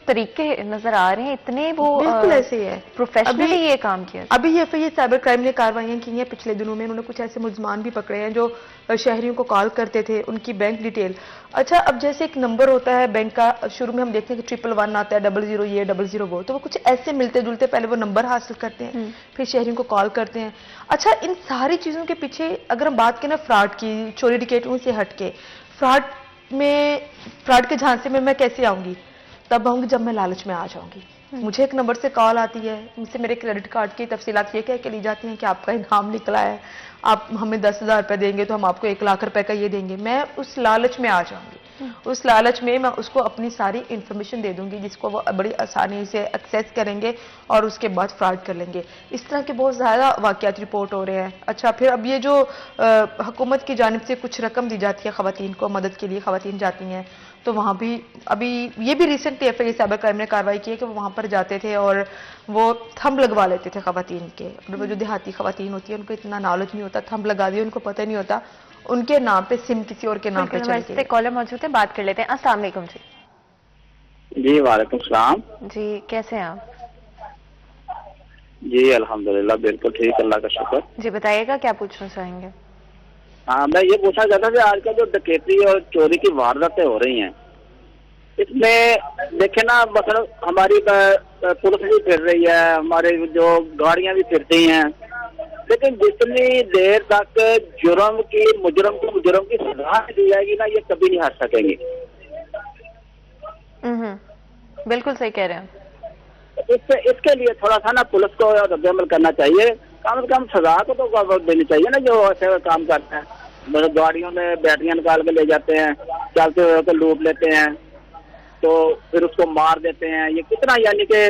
तरीके नजर आ रहे हैं, इतने वो बिल्कुल ऐसे ही है। प्रोफेशनली अभी- ये काम किया। अभी ये साइबर क्राइम ने कार्रवाइयां की हैं पिछले दिनों में। उन्होंने कुछ ऐसे मुलजमान भी पकड़े हैं जो शहरियों को कॉल करते थे, उनकी बैंक डिटेल। अच्छा, अब जैसे एक नंबर होता है बैंक का, शुरू में हम देखते हैं कि 111 आता है, 00 ये 00 वो, तो वो कुछ ऐसे मिलते जुलते पहले वो नंबर हासिल करते हैं, फिर शहरियों को कॉल करते हैं। अच्छा, इन सारी चीजों के पीछे अगर हम बात करें फ्रॉड की, चोरी डकैतियों से हटके, फ्रॉड के झांसे में मैं कैसे आऊंगी? तब आऊंगी जब मैं लालच में आ जाऊंगी। मुझे एक नंबर से कॉल आती है, मुझसे मेरे क्रेडिट कार्ड की तफसीलात ये कह के ली जाती हैं कि आपका इनाम निकला है, आप हमें 10,000 रुपए देंगे तो हम आपको 1,00,000 रुपए का ये देंगे। मैं उस लालच में आ जाऊंगी, उस लालच में मैं उसको अपनी सारी इंफॉर्मेशन दे दूंगी जिसको वो बड़ी आसानी से एक्सेस करेंगे और उसके बाद फ्रॉड कर लेंगे। इस तरह के बहुत ज़्यादा वाकयात रिपोर्ट हो रहे हैं। अच्छा, फिर अब ये जो हुकूमत की जानिब से कुछ रकम दी जाती है ख़वातीन को, मदद के लिए ख़वातीन जाती हैं, तो वहाँ भी अभी ये भी रिसेंटली FIA साइबर क्राइम ने कार्रवाई की है कि वो वहाँ पर जाते थे और वो थंब लगवा लेते थे ख़वातीन के। और वो जो देहाती ख़वातीन होती है उनको इतना नॉलेज नहीं होता, थंब लगा दिए, उनको पता नहीं होता, उनके नाम पे सिम किसी और के नाम पे चल के। कॉलर मौजूद है, बात कर लेते हैं। अस्सलाम वालेकुम जी। जी वालेकुम सलाम। जी, कैसे हैं आप? जी अल्हम्दुलिल्लाह बिल्कुल ठीक, अल्लाह का शुक्र। जी बताइएगा, क्या पूछना चाहेंगे? हाँ, मैं ये पूछना चाहता था कि आजकल जो डकैती और चोरी की वारदातें हो रही हैं, इसमें देखे ना, मतलब हमारी पुलिस भी फिर रही है, हमारे जो गाड़ियां भी फिरती हैं, लेकिन जितनी देर तक मुजरम की सजा नहीं दी जाएगी ना, ये कभी नहीं हट सकेंगे। बिल्कुल सही कह रहे हैं। इसके लिए थोड़ा सा ना पुलिस को रद्द-ए-अमल करना चाहिए, कम से कम सजा को तो देनी चाहिए ना जो ऐसे काम करते हैं। मतलब गाड़ियों में बैटरियां निकाल के ले जाते हैं, चलते हुए तो लूट लेते हैं, तो फिर उसको मार देते हैं। ये कितना यानी कि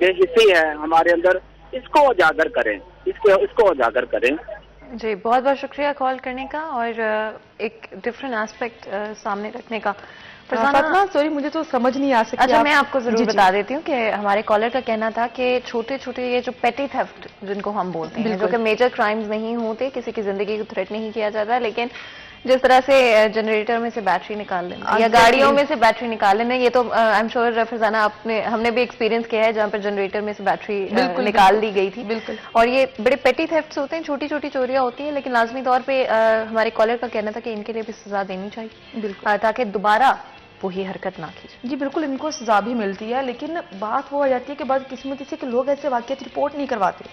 बेहिस्सी है हमारे अंदर, इसको उजागर करें, इसको उजागर करें। जी, बहुत बहुत शुक्रिया कॉल करने का और एक डिफरेंट एस्पेक्ट सामने रखने का। फातिमा, सॉरी मुझे तो समझ नहीं आ सकती। अच्छा, मैं आपको जरूर जी, बता देती हूँ कि हमारे कॉलर का कहना था कि छोटे छोटे ये जो पेटी थेफ्ट जिनको हम बोलते हैं, जो कि मेजर क्राइम्स नहीं होते, किसी की जिंदगी को थ्रेट नहीं किया जाता, लेकिन जिस तरह से जनरेटर में से बैटरी निकाल लेना या गाड़ियों में से बैटरी निकाल लेना, ये तो आई एम श्योर फरजाना हमने भी एक्सपीरियंस किया है जहाँ पर जनरेटर में से बैटरी निकाल ली गई थी। बिल्कुल। और ये बड़े पेटी थेफ्ट्स होते हैं, छोटी छोटी चोरियां होती हैं, लेकिन लाजमी तौर पर हमारे कॉलर का कहना था कि इनके लिए भी सजा देनी चाहिए, बिल्कुल, ताकि दोबारा वही हरकत ना की जाए। जी बिल्कुल, इनको सजा भी मिलती है, लेकिन बात वो आ जाती है कि बाद किस्मती से कि लोग ऐसे वाकयात रिपोर्ट नहीं करवाते।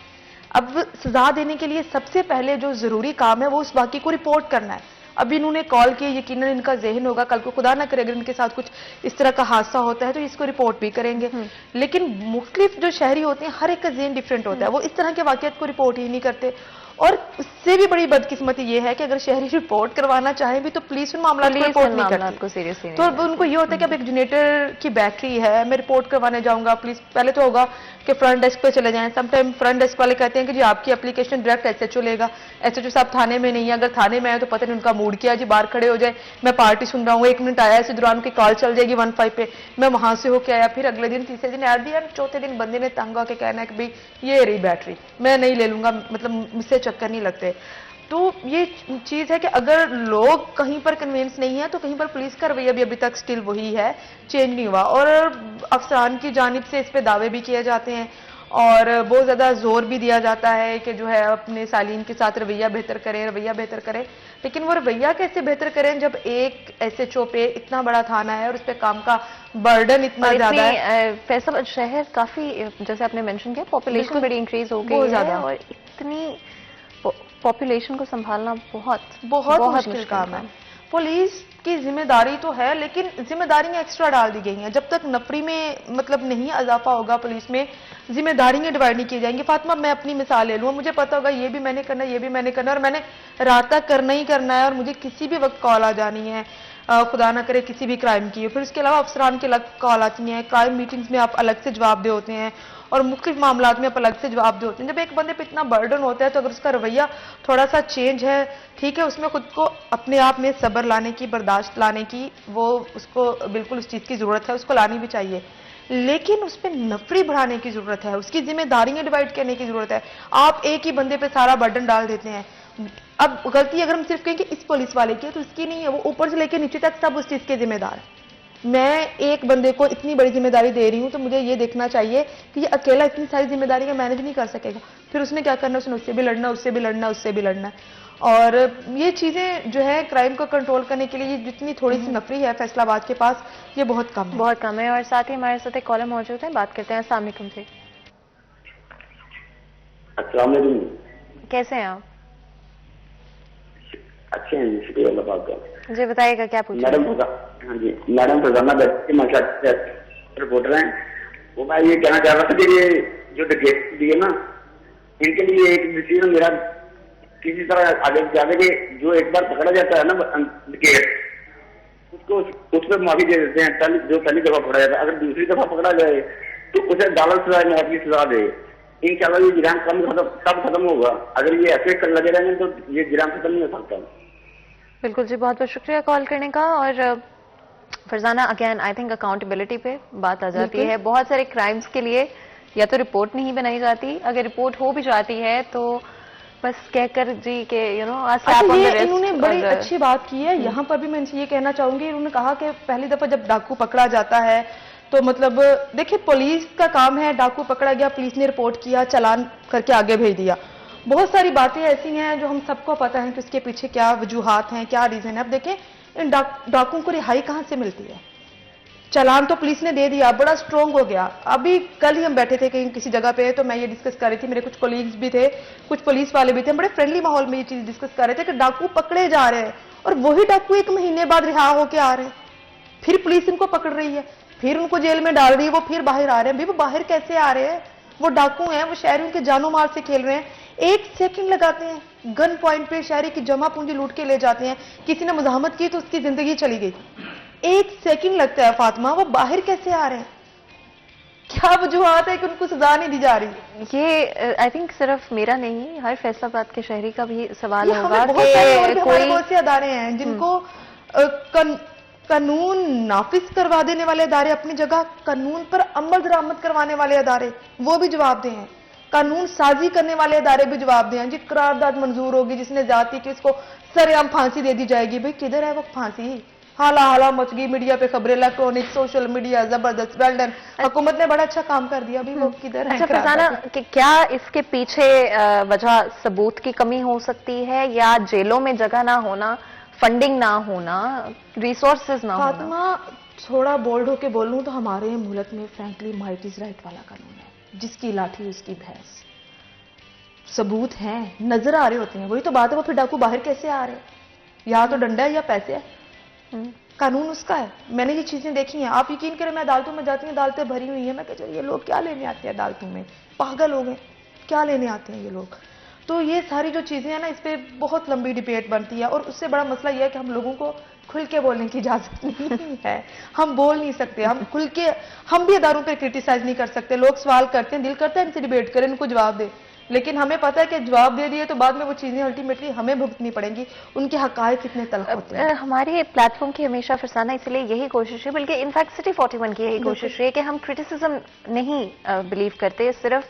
अब सजा देने के लिए सबसे पहले जो जरूरी काम है वो उस वाकये को रिपोर्ट करना है। अब इन्होंने कॉल किया, यकीनन इनका जहन होगा कल को खुदा ना करे अगर इनके साथ कुछ इस तरह का हादसा होता है तो इसको रिपोर्ट भी करेंगे। लेकिन मुख्तलिफ जो शहरी होते हैं, हर एक का जहन डिफरेंट होता है, वो इस तरह के वाकयात को रिपोर्ट ही नहीं करते। और उससे भी बड़ी बदकिस्मती ये है कि अगर शहरी रिपोर्ट करवाना चाहें भी तो पुलिस उन मामलों को रिपोर्ट नहीं करती। तो उनको ये होता है कि अब एक जनरेटर की बैटरी है, मैं रिपोर्ट करवाने जाऊंगा, पुलिस पहले तो होगा कि फ्रंट डेस्क पे चले जाएं। समटाइम फ्रंट डेस्क वाले कहते हैं कि जी आपकी एप्लीकेशन डायरेक्ट SHO लेगा, SHO साहब थाने में नहीं है, अगर थाने में आए तो पता नहीं उनका मूड क्या, जी बाहर खड़े हो जाए, मैं पार्टी सुन रहा हूँ, 1 मिनट आया, इसी दौरान की कॉल चल जाएगी 15 पे, मैं वहां से होके आया, फिर अगले दिन, तीसरे दिन याद दिया, चौथे दिन बंदे ने तंग आके कहना है कि भाई ये रही बैटरी, मैं नहीं ले लूंगा, मतलब मुझसे चक्कर नहीं लगते। तो ये चीज है कि अगर लोग कहीं पर कन्विंस नहीं है तो कहीं पर पुलिस का रवैया भी अभी तक स्टिल वही है, चेंज नहीं हुआ। और अफसरान की जानिब से इस पे दावे भी किए जाते हैं और बहुत ज्यादा जोर भी दिया जाता है कि जो है अपने सालीन के साथ रवैया बेहतर करें, लेकिन वो रवैया कैसे बेहतर करें जब एक SHO पे इतना बड़ा थाना है और उस पर काम का बर्डन इतना ज्यादा है। फैसल शहर काफी, जैसे आपने मेंशन किया, पॉपुलेशन बड़ी इंक्रीज हो गई है और इतनी पॉपुलेशन को संभालना बहुत मुश्किल काम है। पुलिस की जिम्मेदारी तो है, लेकिन जिम्मेदारियां एक्स्ट्रा डाल दी गई हैं। जब तक नफरी में मतलब नहीं इजाफा होगा पुलिस में, जिम्मेदारियां डिवाइड नहीं की जाएंगी। फातिमा, मैं अपनी मिसाल ले लूँ, मुझे पता होगा ये भी मैंने करना है, ये भी मैंने करना है, और मैंने रात तक करना ही करना है, और मुझे किसी भी वक्त कॉल आ जानी है, खुदा ना करे किसी भी क्राइम की। फिर उसके अलावा अफसरान की अलग कॉल आती हैं, क्राइम मीटिंग्स में आप अलग से जवाब दे होते हैं, और मुख्तलिफ मामलात में आप अलग से जवाब दे होते हैं। जब एक बंदे पे इतना बर्डन होता है तो अगर उसका रवैया थोड़ा सा चेंज है, ठीक है, उसमें खुद को अपने आप में सब्र लाने की, बर्दाश्त लाने की, वो उसको बिल्कुल उस चीज़ की ज़रूरत है, उसको लानी भी चाहिए, लेकिन उस पर नफरी बढ़ाने की ज़रूरत है, उसकी जिम्मेदारियां डिवाइड करने की ज़रूरत है। आप एक ही बंदे पे सारा बर्डन डाल देते हैं। अब गलती अगर हम सिर्फ कहें कि इस पुलिस वाले की है तो उसकी नहीं है, वो ऊपर से लेकर नीचे तक सब उस चीज़ के जिम्मेदार है। मैं एक बंदे को इतनी बड़ी जिम्मेदारी दे रही हूँ तो मुझे ये देखना चाहिए कि ये अकेला इतनी सारी जिम्मेदारी का मैनेज नहीं कर सकेगा। फिर उसने क्या करना, उसने उससे भी लड़ना, उससे भी लड़ना, उससे भी लड़ना। और ये चीजें जो है क्राइम को कंट्रोल करने के लिए ये जितनी थोड़ी सी नफरी है फैसलाबाद के पास, ये बहुत कम है। बहुत कम है। और साथ ही हमारे साथ एक कॉलर मौजूद है, बात करते हैं। अस्सलाम वालेकुम जी, अस्सलाम वालेकुम। कैसे हैं आप? अच्छे हैं, शुक्रिया अल्लाह पाक का। जी बताइएगा, क्या पूछना मैडम है? हाँ जी, मैडम फरजाना के माशा रिपोर्टर हैं। वो मैं ये कहना चाह रहा था कि ये जो डकैती दिए ना, इनके लिए एक डिसीजन मेरा किसी तरह आगे जाने के, जो एक बार पकड़ा जाता है ना डकैत, उसको उस पर माफी दे देते हैं। जो पहली दफा पकड़ा जाता है, अगर दूसरी दफा पकड़ा जाए तो उसे डालर सजा, मौत की सजा दे। इंशाल्लाह ये जिराम कब खत्म होगा। अगर ये ऐसे कर लगे रहेंगे तो ये जिराम खत्म नहीं हो सकता। बिल्कुल जी, बहुत बहुत शुक्रिया कॉल करने का। और Farzana, again I think accountability पे बात आ जाती है। बहुत सारे क्राइम्स के लिए या तो रिपोर्ट नहीं बनाई जाती, अगर रिपोर्ट हो भी जाती है तो बस कहकर जी के इन्होंने बड़ी अच्छी बात की है। यहाँ पर भी मैं इनसे ये कहना चाहूंगी, इन्होंने कहा कि पहली दफा जब डाकू पकड़ा जाता है तो मतलब देखिए पुलिस का काम है, डाकू पकड़ा गया, पुलिस ने रिपोर्ट किया, चालान करके आगे भेज दिया। बहुत सारी बातें ऐसी हैं जो हम सबको पता है कि उसके पीछे क्या वजूहात हैं, क्या रीजन है। अब देखें इन डाकुओं को रिहाई कहां से मिलती है? चालान तो पुलिस ने दे दिया, बड़ा स्ट्रॉन्ग हो गया। अभी कल ही हम बैठे थे कहीं किसी जगह पे, तो मैं ये डिस्कस कर रही थी, मेरे कुछ कोलीग्स भी थे, कुछ पुलिस वाले भी थे, बड़े फ्रेंडली माहौल में ये चीज डिस्कस कर रहे थे कि डाकू पकड़े जा रहे हैं और वही डाकू 1 महीने बाद रिहा होके आ रहे हैं, फिर पुलिस इनको पकड़ रही है, फिर उनको जेल में डाल रही है, वो फिर बाहर आ रहे हैं। भाई वो बाहर कैसे आ रहे हैं? वो डाकू हैं, वो शहरियों के जानो माल से खेल रहे हैं। 1 सेकंड लगाते हैं, गन पॉइंट पे शहरी की जमा पूंजी लूट के ले जाते हैं। किसी ने मुजाहमत की तो उसकी जिंदगी चली गई। 1 सेकंड लगता है फातिमा, वो बाहर कैसे आ रहे हैं? क्या वजूहात है कि उनको सजा नहीं दी जा रही? ये आई थिंक सिर्फ मेरा नहीं, हर फैसलाबाद के शहरी का भी सवाल ये होगा बहुत सारे और भी हमारे कोई बहुत से अदारे हैं जिनको कानून नाफिज करवा देने वाले अदारे अपनी जगह, कानून पर अमल दरामद करवाने वाले अदारे वो भी जवाबदेह हैं, कानून साजी करने वाले अदारे भी जवाबदेह हैं। जी करारदाद मंजूर होगी, जिसने जाती कि इसको सरेआम फांसी दे दी जाएगी, भाई किधर है वो फांसी? हाला हाला मच गई, मीडिया पे खबरें, इलेक्ट्रॉनिक, सोशल मीडिया, जबरदस्त, वेल डन, हुकूमत ने बड़ा अच्छा काम कर दिया। अभी वो किधर है? अच्छा फरजाना, कि क्या इसके पीछे वजह सबूत की कमी हो सकती है या जेलों में जगह ना होना, फंडिंग ना होना, रिसोर्सेज ना होना? फातिमा थोड़ा बोल्ड होके बोलूं तो हमारे मुल्क में फ्रैंकली माइट इज राइट वाला कानून है, जिसकी लाठी उसकी भैंस। सबूत हैं, नजर आ रहे होते हैं, वही तो बात है। वो फिर डाकू बाहर कैसे आ रहे हैं? या तो डंडा है या पैसे है, कानून उसका है। मैंने ये चीजें देखी हैं, आप यकीन करें, मैं अदालतों में जाती हूँ, अदालतें भरी हुई है, मैं कहती हूँ ये लोग क्या लेने आते हैं अदालतों में? पागल हो गए, क्या लेने आते हैं ये लोग? तो ये सारी जो चीजें हैं ना, इस पे बहुत लंबी डिबेट बनती है। और उससे बड़ा मसला यह है कि हम लोगों को खुल के बोलने की इजाजत नहीं है, हम बोल नहीं सकते, हम खुल के, हम भी अदारों पर क्रिटिसाइज नहीं कर सकते। लोग सवाल करते हैं, दिल करता है इनसे डिबेट करें, इनको जवाब दे, लेकिन हमें पता है कि जवाब दे दिए तो बाद में वो चीजें अल्टीमेटली हमें भुगतनी पड़ेंगी, उनके हकायक कितने तल्ख होते हैं। हमारे प्लेटफॉर्म की हमेशा फरसाना इसलिए यही कोशिश है, बल्कि इनफैक्ट सिटी 41 की यही कोशिश है कि हम क्रिटिसिज्म नहीं बिलीव करते, सिर्फ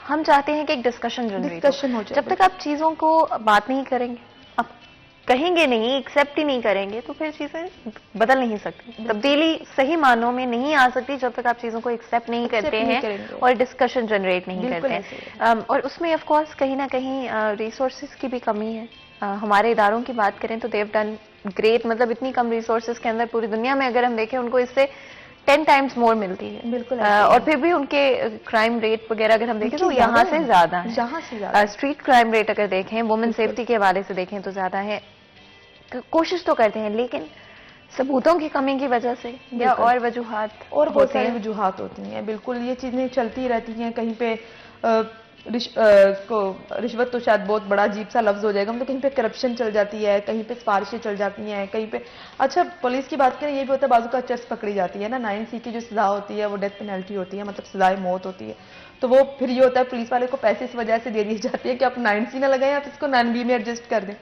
हम चाहते हैं कि एक डिस्कशन डिस्कशन हो जाए। जब तक आप चीजों को बात नहीं करेंगे, आप कहेंगे नहीं, एक्सेप्ट ही नहीं करेंगे, तो फिर चीजें बदल नहीं सकती। तब्दीली सही मानों में नहीं आ सकती जब तक आप चीजों को एक्सेप्ट नहीं करते हैं और डिस्कशन जनरेट नहीं करते हैं। और उसमें ऑफ कोर्स कहीं ना कहीं रिसोर्सेज की भी कमी है। हमारे इदारों की बात करें तो देव डन ग्रेट, मतलब इतनी कम रिसोर्सेज के अंदर पूरी दुनिया में अगर हम देखें उनको इससे 10 टाइम्स मोर मिलती है। बिल्कुल। और फिर भी उनके क्राइम रेट वगैरह अगर हम देखें तो यहाँ से ज्यादा है, जहाँ से ज्यादा। स्ट्रीट क्राइम रेट अगर देखें, वुमेन सेफ्टी के हवाले से देखें तो ज्यादा है। कोशिश तो करते हैं, लेकिन सबूतों की कमी की वजह से या और वजूहात और बहुत सारी वजूहात होती हैं। बिल्कुल, ये चीजें चलती रहती हैं। कहीं पे रिश्वत तो शायद बहुत बड़ा अजीब सा लफ्ज हो जाएगा, मतलब कहीं पे करप्शन चल जाती है, कहीं पे सिफारिशें चल जाती हैं, कहीं पे अच्छा पुलिस की बात करें, ये भी होता है बाजू का चर्च पकड़ी जाती है ना, 9C की जो सजा होती है वो डेथ पेनल्टी होती है, मतलब सजाए मौत होती है। तो वो फिर ये होता है पुलिस वाले को पैसे इस वजह से दे दी जाती है कि आप 9C ना लगाएं, आप इसको 9B में एडजस्ट कर दें,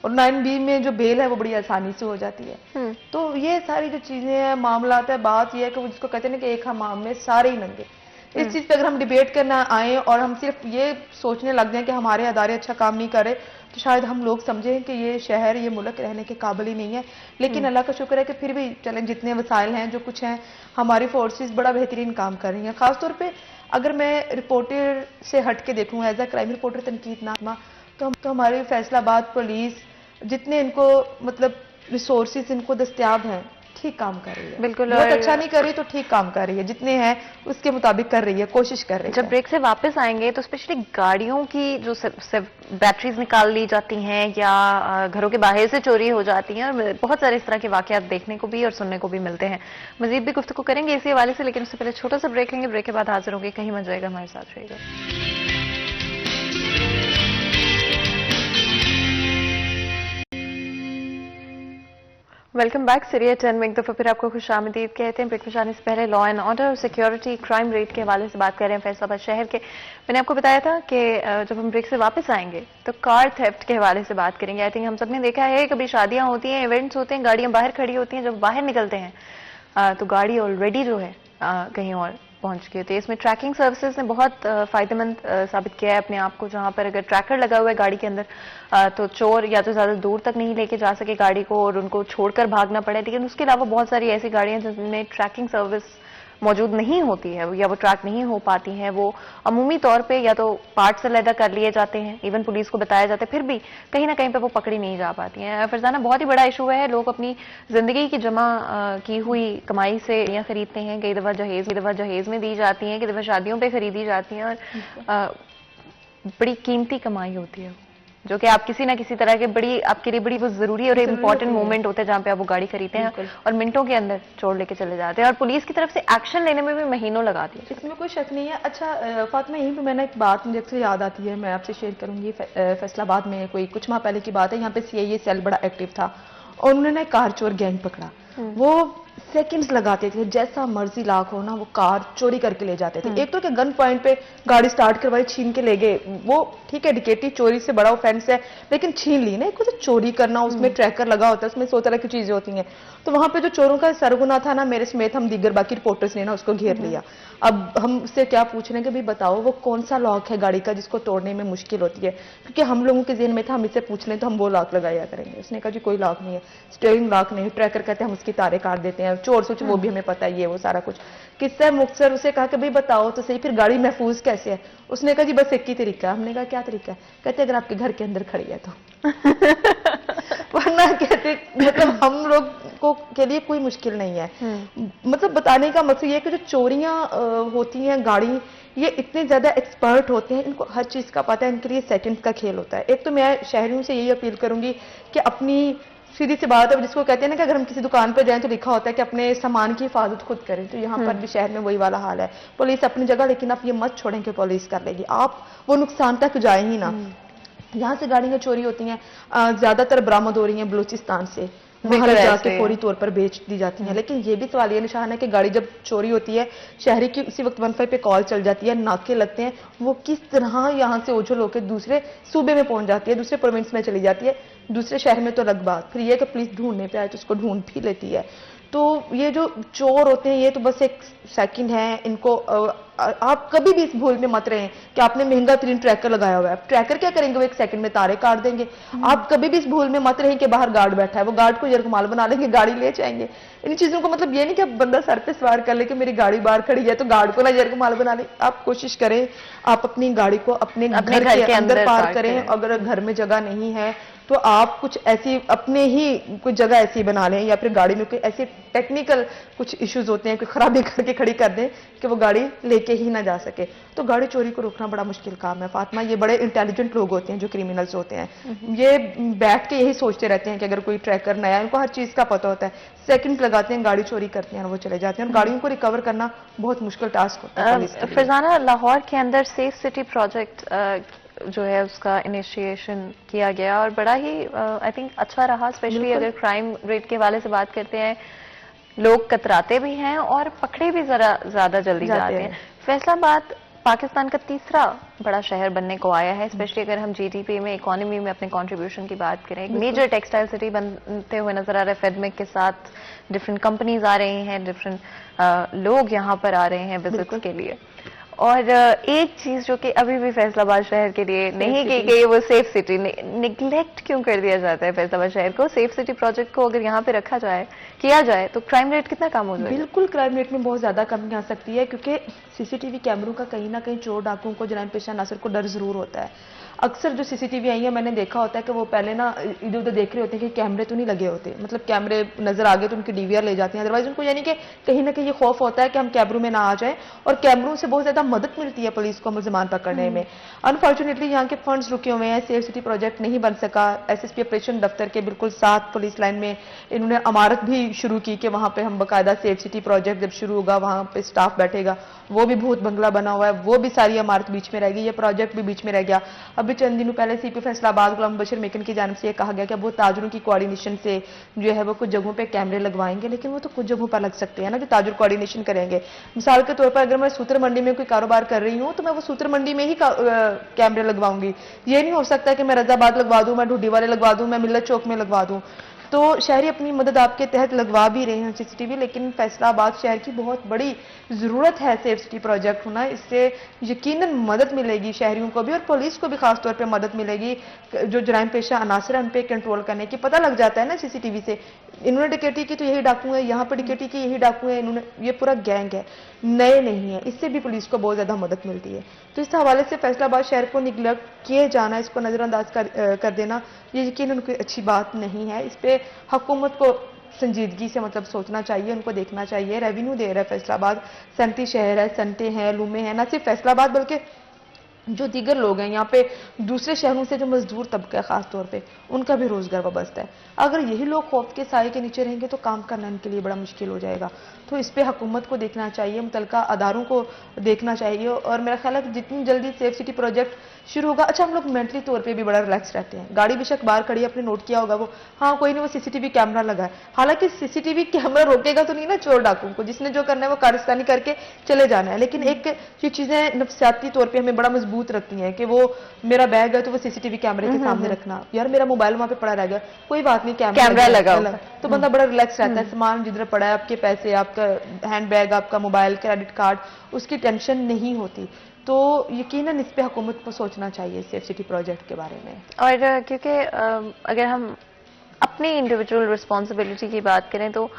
और 9B में जो बेल है वो बड़ी आसानी से हो जाती है। तो ये सारी जो चीजें हैं, मामला है, बात ये है कि वो जिसको कहते हैं ना कि एक हमाम में सारे ही नंगे। इस चीज पे अगर हम डिबेट करना आए और हम सिर्फ ये सोचने लग जाए कि हमारे अदारे अच्छा काम नहीं कर रहे, तो शायद हम लोग समझें कि ये शहर, ये मुल्क रहने के काबिल ही नहीं है। लेकिन अल्लाह का शुक्र है कि फिर भी चलें, जितने वसाइल हैं, जो कुछ हैं, हमारी फोर्सेस बड़ा बेहतरीन काम कर रही हैं। खासतौर पे अगर मैं रिपोर्टर से हट के देखूँ, एज अ क्राइम रिपोर्टर तनकीद नामा, तो हमारी फैसलाबाद पुलिस जितने इनको मतलब रिसोर्सेज इनको दस्तियाब हैं, ठीक काम कर रही है। बिल्कुल, बहुत और अच्छा नहीं कर रही तो ठीक काम कर रही है, जितने हैं उसके मुताबिक कर रही है, कोशिश कर रही है। जब ब्रेक से वापस आएंगे तो स्पेशली गाड़ियों की जो बैटरीज निकाल ली जाती हैं या घरों के बाहर से चोरी हो जाती हैं, और बहुत सारे इस तरह के वाकयात देखने को भी और सुनने को भी मिलते हैं। मजीद भी गुफ्तगू करेंगे इसी हवाले से, लेकिन उससे पहले छोटा सा ब्रेक लेंगे। ब्रेक के बाद हाजिर होंगे, कहीं मत जाएगा, हमारे साथ रहिएगा। Welcome back. सीरिया 10 में एक दफा फिर आपको खुशामदीद कहते हैं। ब्रेक में जाने से पहले लॉ एंड ऑर्डर और सिक्योरिटी क्राइम रेट के हवाले से बात कर रहे हैं फैसलाबाद शहर के। मैंने आपको बताया था कि जब हम ब्रेक से वापस आएंगे तो कार थेफ्ट के हवाले से बात करेंगे। आई थिंक हम सब ने देखा है, कभी शादियां होती हैं, इवेंट्स होते हैं, गाड़ियां बाहर खड़ी होती हैं, जब बाहर निकलते हैं तो गाड़ी ऑलरेडी जो है कहीं और पहुंच गई होती है। इसमें ट्रैकिंग सर्विसेज ने बहुत फायदेमंद साबित किया है अपने आप को, जहां पर अगर ट्रैकर लगा हुआ है गाड़ी के अंदर तो चोर या तो ज्यादा दूर तक नहीं लेके जा सके गाड़ी को और उनको छोड़कर भागना पड़े। लेकिन उसके अलावा बहुत सारी ऐसी गाड़ियां जिनमें ट्रैकिंग सर्विस मौजूद नहीं होती है या वो ट्रैक नहीं हो पाती हैं, वो अमूमी तौर पे या तो पार्ट से अलग कर लिए जाते हैं, इवन पुलिस को बताया जाता है, फिर भी कहीं ना कहीं पे वो पकड़ी नहीं जा पाती हैं। फरजाना, बहुत ही बड़ा इशू है, लोग अपनी जिंदगी की जमा की हुई कमाई से या खरीदते हैं, कई दफा जहेज में दी जाती हैं, कई दफा शादियों पे खरीदी जाती हैं, और बड़ी कीमती कमाई होती है जो कि आप किसी ना किसी तरह के बड़ी आपके लिए बड़ी वो जरूरी और इम्पोर्टेंट मोमेंट होता है जहां पे आप वो गाड़ी खरीदते हैं और मिनटों के अंदर छोड़ लेके चले जाते हैं, और पुलिस की तरफ से एक्शन लेने में भी महीनों लगा दिए। इसमें कोई शक नहीं है। अच्छा फातिमा, यहीं पे मैंने एक बात मुझे अक्सर याद आती है, मैं आपसे शेयर करूंगी। फैसलाबाद में कोई कुछ माह पहले की बात है, यहाँ पे सीआईए सेल बड़ा एक्टिव था और उन्होंने कार चोर गैंग पकड़ा। वो सेकंड्स लगाते थे, जैसा मर्जी लाख हो ना, वो कार चोरी करके ले जाते थे। एक तो क्या गन पॉइंट पे गाड़ी स्टार्ट करवाई, छीन के ले गए, वो ठीक है डिकेटी चोरी से बड़ा ऑफेंस है, लेकिन छीन ली ना। एक तो चोरी करना, उसमें ट्रैकर लगा होता है, उसमें 100 तरह की चीजें होती हैं। तो वहां पे जो चोरों का सरगुना था ना, मेरे समेत हम दीगर बाकी रिपोर्टर्स ने ना उसको घेर लिया। अब हम उससे क्या पूछ रहे हैं कि भाई बताओ वो कौन सा लॉक है गाड़ी का जिसको तोड़ने में मुश्किल होती है, क्योंकि हम लोगों के ज़हन में था हम इससे पूछ लें तो हम वो लॉक लगाया करेंगे। उसने कहा जी कोई लॉक नहीं है, स्टीयरिंग लॉक नहीं, ट्रैकर कहते हैं हम उसकी तारे काट देते हैं, चोर सोच वो भी हमें पता है, ये वो सारा कुछ किस्सा मुख्तसर। उसे कहा कि भाई बताओ तो सही फिर गाड़ी महफूज कैसे है। उसने कहा जी बस एक ही तरीका है। हमने कहा क्या तरीका है? कहते अगर आपके घर के अंदर खड़ी है तो वरना कहते मतलब हम लोग को के लिए कोई मुश्किल नहीं है। मतलब बताने का मकसद ये है कि जो चोरियां होती हैं गाड़ी, ये इतने ज्यादा एक्सपर्ट होते हैं, इनको हर चीज का पता है, इनके लिए सेकंड्स का खेल होता है। एक तो मैं शहरियों से यही अपील करूंगी कि अपनी सीधी सी बात है, जिसको कहते हैं ना कि अगर हम किसी दुकान पर जाएं तो लिखा होता है कि अपने सामान की हिफाजत खुद करें, तो यहाँ पर भी शहर में वही वाला हाल है। पुलिस अपनी जगह, लेकिन आप ये मत छोड़ें कि पुलिस कर लेगी, आप वो नुकसान तक जाए ही ना। यहाँ से गाड़ियां चोरी होती हैं, ज्यादातर बरामद हो रही हैं बलूचिस्तान से, वहां जाके फौरी तौर पर बेच दी जाती हैं। लेकिन ये भी सवाल ये निशान है कि गाड़ी जब चोरी होती है, शहरी की उसी वक्त 15 पे कॉल चल जाती है, नाके लगते हैं, वो किस तरह यहाँ से ओझल होकर दूसरे सूबे में पहुंच जाती है, दूसरे प्रोविंस में चली जाती है, दूसरे शहर में तो अलग बात, फिर ये कि पुलिस ढूंढने पे आए तो उसको ढूंढ भी लेती है। तो ये जो चोर होते हैं ये तो बस एक सेकंड है, इनको आप कभी भी इस भूल में मत रहें कि आपने महंगा तरीन ट्रैकर लगाया हुआ है, ट्रैकर क्या करेंगे, वो एक सेकंड में तारे काट देंगे। आप कभी भी इस भूल में मत रहें कि बाहर गार्ड बैठा है, वो गार्ड को यरकमाल बना लेंगे, गाड़ी ले जाएंगे। इन चीजों को मतलब ये नहीं कि अब बंदा सर पे सवार कर ले कि मेरी गाड़ी बाहर खड़ी है तो गार्ड को ना यरकमाल बना ले। आप कोशिश करें आप अपनी गाड़ी को अपने घर के अंदर पार्क करें, अगर घर में जगह नहीं है तो आप कुछ ऐसी अपने ही कोई जगह ऐसी बना लें, या फिर गाड़ी में कोई ऐसे टेक्निकल कुछ इश्यूज होते हैं, कोई खराबी करके खड़ी कर दें कि वो गाड़ी लेके ही ना जा सके। तो गाड़ी चोरी को रोकना बड़ा मुश्किल काम है फातिमा। ये बड़े इंटेलिजेंट लोग होते हैं जो क्रिमिनल्स होते हैं, ये बैठ के यही सोचते रहते हैं कि अगर कोई ट्रैकर नया, इनको हर चीज का पता होता है, सेकंड लगाते हैं, गाड़ी चोरी करते हैं और वो चले जाते हैं, और गाड़ियों को रिकवर करना बहुत मुश्किल टास्क होता है। फरजाना, लाहौर के अंदर सेफ सिटी प्रोजेक्ट जो है उसका इनिशिएशन किया गया और बड़ा ही आई थिंक अच्छा रहा, स्पेशली अगर क्राइम रेट के हवाले से बात करते हैं, लोग कतराते भी हैं और पकड़े भी जरा ज्यादा जल्दी जाते हैं। फैसलाबाद पाकिस्तान का तीसरा बड़ा शहर बनने को आया है, स्पेशली अगर हम जीडीपी में, इकोनॉमी में अपने कंट्रीब्यूशन की बात करें। एक मेजर टेक्सटाइल सिटी बनते हुए नजर आ रहा है, फेडमिक के साथ डिफरेंट कंपनीज आ रही हैं, डिफरेंट लोग यहाँ पर आ रहे हैं विजिट्स के लिए। और एक चीज जो कि अभी भी फैसलाबाद शहर के लिए नहीं की गई, वो सेफ सिटी। निगलेक्ट क्यों कर दिया जाता है फैसलाबाद शहर को? सेफ सिटी प्रोजेक्ट को अगर यहाँ पे रखा जाए, किया जाए, तो क्राइम रेट कितना कम हो जाएगा? बिल्कुल क्राइम रेट में बहुत ज्यादा कमी आ सकती है, क्योंकि सीसीटीवी कैमरों का कहीं ना कहीं चोर डाकुओं को, जराइम पेशा अनासर को डर जरूर होता है। अक्सर जो सीसीटीवी आई है, मैंने देखा होता है कि वो पहले ना इधर उधर देख रहे होते हैं कि कैमरे तो नहीं लगे होते, मतलब कैमरे नजर आ गए तो उनकी डीवीआर ले जाते हैं। अदरवाइज उनको यानी कि कहीं ना कहीं ये खौफ होता है कि हम कैमरों में ना आ जाए, और कैमरों से बहुत ज्यादा मदद मिलती है पुलिस को मुलजमान पकड़ने में। अनफॉर्चुनेटली यहाँ के फंड्स रुके हुए हैं, सेफ सिटी प्रोजेक्ट नहीं बन सका। एसएसपी ऑपरेशन दफ्तर के बिल्कुल साथ पुलिस लाइन में इन्होंने इमारत भी शुरू की कि वहां पे हम बाकायदा सेफ सिटी प्रोजेक्ट जब शुरू होगा वहां पे स्टाफ बैठेगा। वो भी भूत बंगला बना हुआ है, वो भी सारी इमारत बीच में रह गई, ये प्रोजेक्ट भी बीच में रह गया। अभी चंद दिनों पहले सीपी फैसलाबाद गुलाम बशीर मेकन की जानिब से ये कहा गया कि वो ताजरों की कोऑर्डिनेशन से जो है वो कुछ जगहों पे कैमरे लगवाएंगे, लेकिन वो तो कुछ जगहों पर लग सकते हैं ना जो ताजर कोऑर्डिनेशन करेंगे। मिसाल के तौर पर अगर मैं सूत्र मंडी में कोई कारोबार कर रही हूँ तो मैं वो सूत्र मंडी में ही कैमरे लगवाऊंगी। ये नहीं हो सकता कि मैं रजाबाद लगवा दूं, मैं ढूडी वाले लगवा दूं, मैं मिल्लत चौक में लगवा दूं। तो शहरी अपनी मदद आपके तहत लगवा भी रहे हैं सीसीटीवी, लेकिन फैसलाबाद शहर की बहुत बड़ी जरूरत है सेफ सिटी प्रोजेक्ट होना। इससे यकीनन मदद मिलेगी शहरियों को भी, और पुलिस को भी खास तौर पे मदद मिलेगी। जो जराइम पेशा अनासर उन पे कंट्रोल करने की, पता लग जाता है ना सीसीटीवी से, इन्होंने डकैती की तो यही डाकू है, यहाँ पर डकैती की यही डाकू है, इन्होंने, ये पूरा गैंग है, नए नहीं है। इससे भी पुलिस को बहुत ज्यादा मदद मिलती है। तो इस हवाले से फैसलाबाद शहर को निगलेक्ट किए जाना, इसको नजरअंदाज कर देना, ये यकीनन कोई अच्छी बात नहीं है। इस पे हुकूमत को संजीदगी से मतलब सोचना चाहिए, उनको देखना चाहिए। रेवेन्यू दे रहा है फैसलाबाद, सनती शहर है, सनटे हैं, लूमे हैं, ना सिर्फ फैसलाबाद बल्कि जो दीगर लोग हैं यहाँ पे दूसरे शहरों से, जो मजदूर तबका है खास तौर पे, उनका भी रोजगार वाबस्ता है। अगर यही लोग खौफ के साए के नीचे रहेंगे तो काम करना इनके लिए बड़ा मुश्किल हो जाएगा। तो इस पे हुकूमत को देखना चाहिए, मुतलका अदारों को देखना चाहिए, और मेरा ख्याल है कि जितनी जल्दी सेफ सिटी प्रोजेक्ट शुरू होगा। अच्छा, हम लोग मेंटली तौर पे भी बड़ा रिलैक्स रहते हैं। गाड़ी बेशक बाहर खड़ी है, आपने नोट किया होगा वो, हाँ कोई नहीं, वो सीसीटीवी कैमरा लगा है। हालांकि सीसीटीवी कैमरा रोकेगा तो नहीं ना चोर डाकुओं को, जिसने जो करना है वो कारस्तानी करके चले जाना है। लेकिन एक ये चीजें नफ्सियाती तौर पे हमें बड़ा मजबूत रखती हैं कि वो मेरा बैग है तो वो सीसीटीवी कैमरे के सामने रखना, यार मेरा मोबाइल वहां पे पड़ा रह गया, कोई बात नहीं, कैमरा लगा, तो बंदा बड़ा रिलैक्स रहता है। सामान जिधर पड़ा है, आपके पैसे, आपका हैंड बैग, आपका मोबाइल, क्रेडिट कार्ड, उसकी टेंशन नहीं होती। तो यकीनन इस पे हुकूमत को सोचना चाहिए सेफ सिटी प्रोजेक्ट के बारे में। और क्योंकि अगर हम अपनी इंडिविजुअल रिस्पॉन्सिबिलिटी की बात करें तो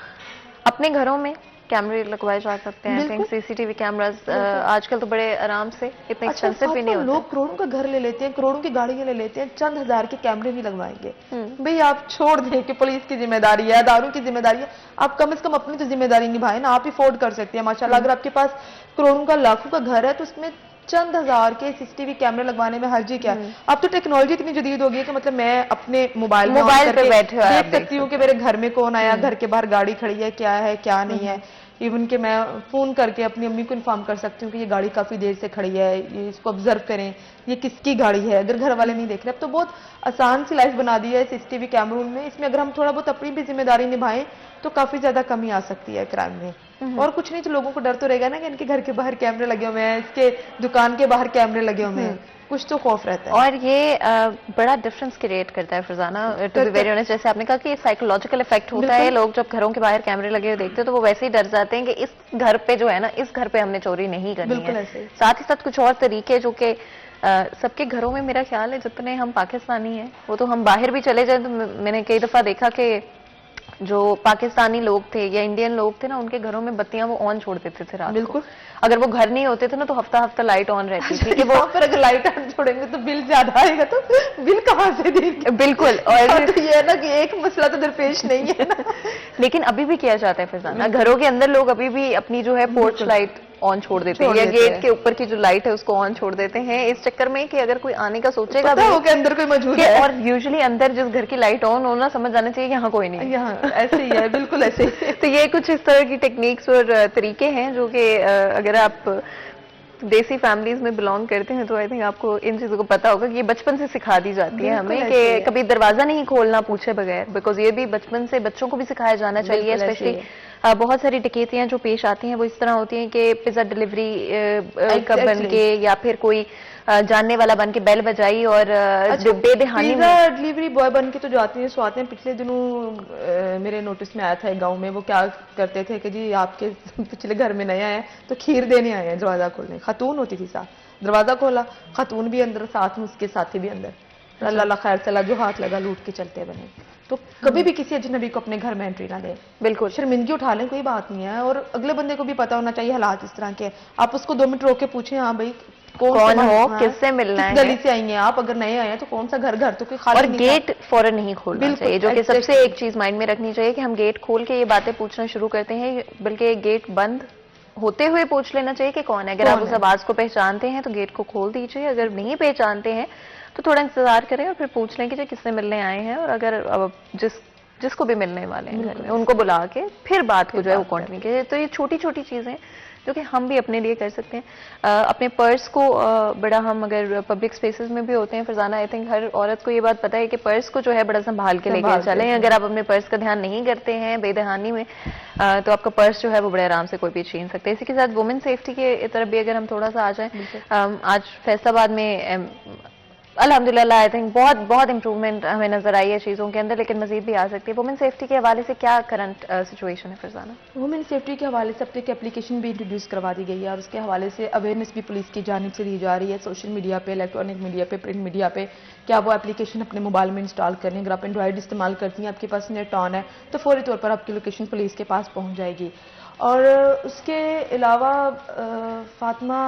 अपने घरों में कैमरे लगवाए जा सकते हैं। आई थिंक सीसीटीवी कैमरास आजकल तो बड़े आराम से, इतने एक्सपेंसिव भी नहीं होते। लोग करोड़ों का घर ले लेते हैं, करोड़ों की गाड़ियां ले लेते हैं, चंद हजार के कैमरे भी लगवाएंगे। भाई आप छोड़ दें कि पुलिस की जिम्मेदारी है, अदारों की जिम्मेदारी है, आप कम से कम अपनी तो जिम्मेदारी निभाएं ना। आप अफोर्ड कर सकते हैं माशाल्लाह। अगर आपके पास करोड़ों का, लाखों का घर है तो उसमें चंद हजार के सीसीटीवी कैमरे लगवाने में हर्जी क्या है? अब तो टेक्नोलॉजी इतनी जदीद हो गई है कि मतलब मैं अपने मोबाइल पे बैठे देख सकती हूँ कि मेरे घर में कौन आया, घर के बाहर गाड़ी खड़ी है, क्या है क्या नहीं है। इवन कि मैं फोन करके अपनी अम्मी को इन्फॉर्म कर सकती हूँ कि ये गाड़ी काफी देर से खड़ी है, ये इसको ऑब्जर्व करें, ये किसकी गाड़ी है, अगर घर वाले नहीं देख रहे। अब तो बहुत आसान सी लाइफ बना दी है सीसीटीवी कैमरों में। इसमें अगर हम थोड़ा बहुत अपनी भी जिम्मेदारी निभाएं तो काफी ज्यादा कमी आ सकती है क्राइम में। और कुछ नहीं तो लोगों को डर तो रहेगा ना कि इनके घर के बाहर कैमरे लगे हुए हैं, इसके दुकान के बाहर कैमरे लगे हुए हैं, कुछ तो खौफ रहता है। और ये बड़ा डिफरेंस क्रिएट करता है Farzana, to be very honest. जैसे आपने कहा कि साइकोलॉजिकल इफेक्ट होता है, लोग जब घरों के बाहर कैमरे लगे हुए देखते हैं तो वो वैसे ही डर जाते हैं कि इस घर पे जो है ना, इस घर पे हमने चोरी नहीं करनी है। साथ ही साथ कुछ और तरीके जो कि सबके घरों में, मेरा ख्याल है जितने हम पाकिस्तानी हैं, वो तो हम बाहर भी चले जाए तो मैंने कई दफा देखा कि जो पाकिस्तानी लोग थे या इंडियन लोग थे ना, उनके घरों में बत्तियां वो ऑन छोड़ देते थे रात को। अगर वो घर नहीं होते थे ना तो हफ्ता हफ्ता लाइट ऑन रहती थी कि वो पर अगर लाइट ऑन छोड़ेंगे तो बिल ज्यादा आएगा, तो बिल कहाँ से देंगे? बिल्कुल। और तो ये है ना कि एक मसला तो दरपेश नहीं है ना। लेकिन अभी भी किया जाता है फरजाना, घरों के अंदर लोग अभी भी अपनी जो है पोर्च लाइट ऑन छोड़ देते हैं, या गेट के ऊपर की जो लाइट है उसको ऑन छोड़ देते हैं, इस चक्कर में कि अगर कोई आने का सोचेगा तो के अंदर कोई मौजूद है। और यूजुअली अंदर जिस घर की लाइट ऑन होना समझ जाना चाहिए यहाँ कोई नहीं, यहाँ ऐसे ही है, बिल्कुल ऐसे ही। तो ये कुछ इस तरह की टेक्निक्स और तरीके हैं जो कि अगर आप देसी फैमिलीज में बिलोंग करते हैं तो आई थिंक आपको इन चीजों को पता होगा कि ये बचपन से सिखा दी जाती है हमें कि कभी दरवाजा नहीं खोलना पूछे बगैर, बिकॉज ये भी बचपन से बच्चों को भी सिखाया जाना चाहिए। स्पेशली बहुत सारी डकैतियां जो पेश आती हैं वो इस तरह होती हैं कि पिज्जा डिलीवरी का बन के, या फिर कोई जानने वाला बन के बेल बजाई और बेदहानी में पिज्जा डिलीवरी बॉय बन के तो जाते हैं, स्वाते हैं। पिछले दिनों मेरे नोटिस में आया था एक गांव में, वो क्या करते थे कि जी आपके पिछले घर में नया है तो खीर देने आए हैं दरवाजा खोलने। खातून होती थी साथ, दरवाजा खोला, खातून भी अंदर, साथ में उसके साथी भी अंदर। अल्लाह खैर चला, जो हाथ लगा लूट के चलते बने। तो कभी भी किसी अजनबी को अपने घर में एंट्री ना दें। बिल्कुल शर्मिंदगी उठा लें, कोई बात नहीं है, और अगले बंदे को भी पता होना चाहिए हालात इस तरह के हैं। आप उसको 2 मिनट रोक के पूछें, हाँ भाई कौन हो, हाँ, किससे मिलना है, किस गली से आई हैं आप, अगर नए आए हैं तो कौन सा घर तो कोई खाली और नहीं गेट फौरन नहीं खोलना बिल्कुल, चाहिए, जो कि exactly। सबसे एक चीज माइंड में रखनी चाहिए कि हम गेट खोल के ये बातें पूछना शुरू करते हैं, बल्कि गेट बंद होते हुए पूछ लेना चाहिए कि कौन है। अगर आप उस आवाज को पहचानते हैं तो गेट को खोल दीजिए, अगर नहीं पहचानते हैं तो थोड़ा इंतजार करें और फिर पूछ लें कि किससे मिलने आए हैं, और अगर जिसको भी मिलने वाले हैं घर में उनको बुला के फिर बात को जो है वो कंटिन्यू कीजिए। तो ये छोटी छोटी चीजें जो कि हम भी अपने लिए कर सकते हैं। अपने पर्स को बड़ा, हम अगर पब्लिक स्पेसेस में भी होते हैं फरजाना, आई थिंक हर औरत को ये बात पता है कि पर्स को जो है बड़ा संभाल के लेकर चलें। अगर आप अपने पर्स का ध्यान नहीं करते हैं बेदहानी में, तो आपका पर्स जो है वो बड़े आराम से कोई भी छीन सकते हैं। इसी के साथ वुमेन सेफ्टी के तरफ भी अगर हम थोड़ा सा आ जाएं, आज फैसलाबाद में अल्हम्दुलिल्लाह आई थिंक बहुत इंप्रूवमेंट हमें नजर आई है चीज़ों के अंदर, लेकिन मजीद भी आ सकती है। वुमेन सेफ्टी के हवाले से क्या करंट सिचुएशन है फरजाना? वुमेन सेफ्टी के हवाले से अपनी एक एप्लीकेशन भी इंट्रोड्यूस करवा दी गई है, और उसके हवाले से अवेयरनेस भी पुलिस की जानिब से दी जा रही है, सोशल मीडिया पे, इलेक्ट्रॉनिक मीडिया पे, प्रिंट मीडिया पे, कि आप वो एप्लीकेशन अपने मोबाइल में इंस्टॉल करें। अगर आप एंड्रॉइड इस्तेमाल करती हैं, आपके पास नेट ऑन है, तो फौरी तौर पर आपकी लोकेशन पुलिस के पास पहुँच जाएगी। और उसके अलावा फातिमा,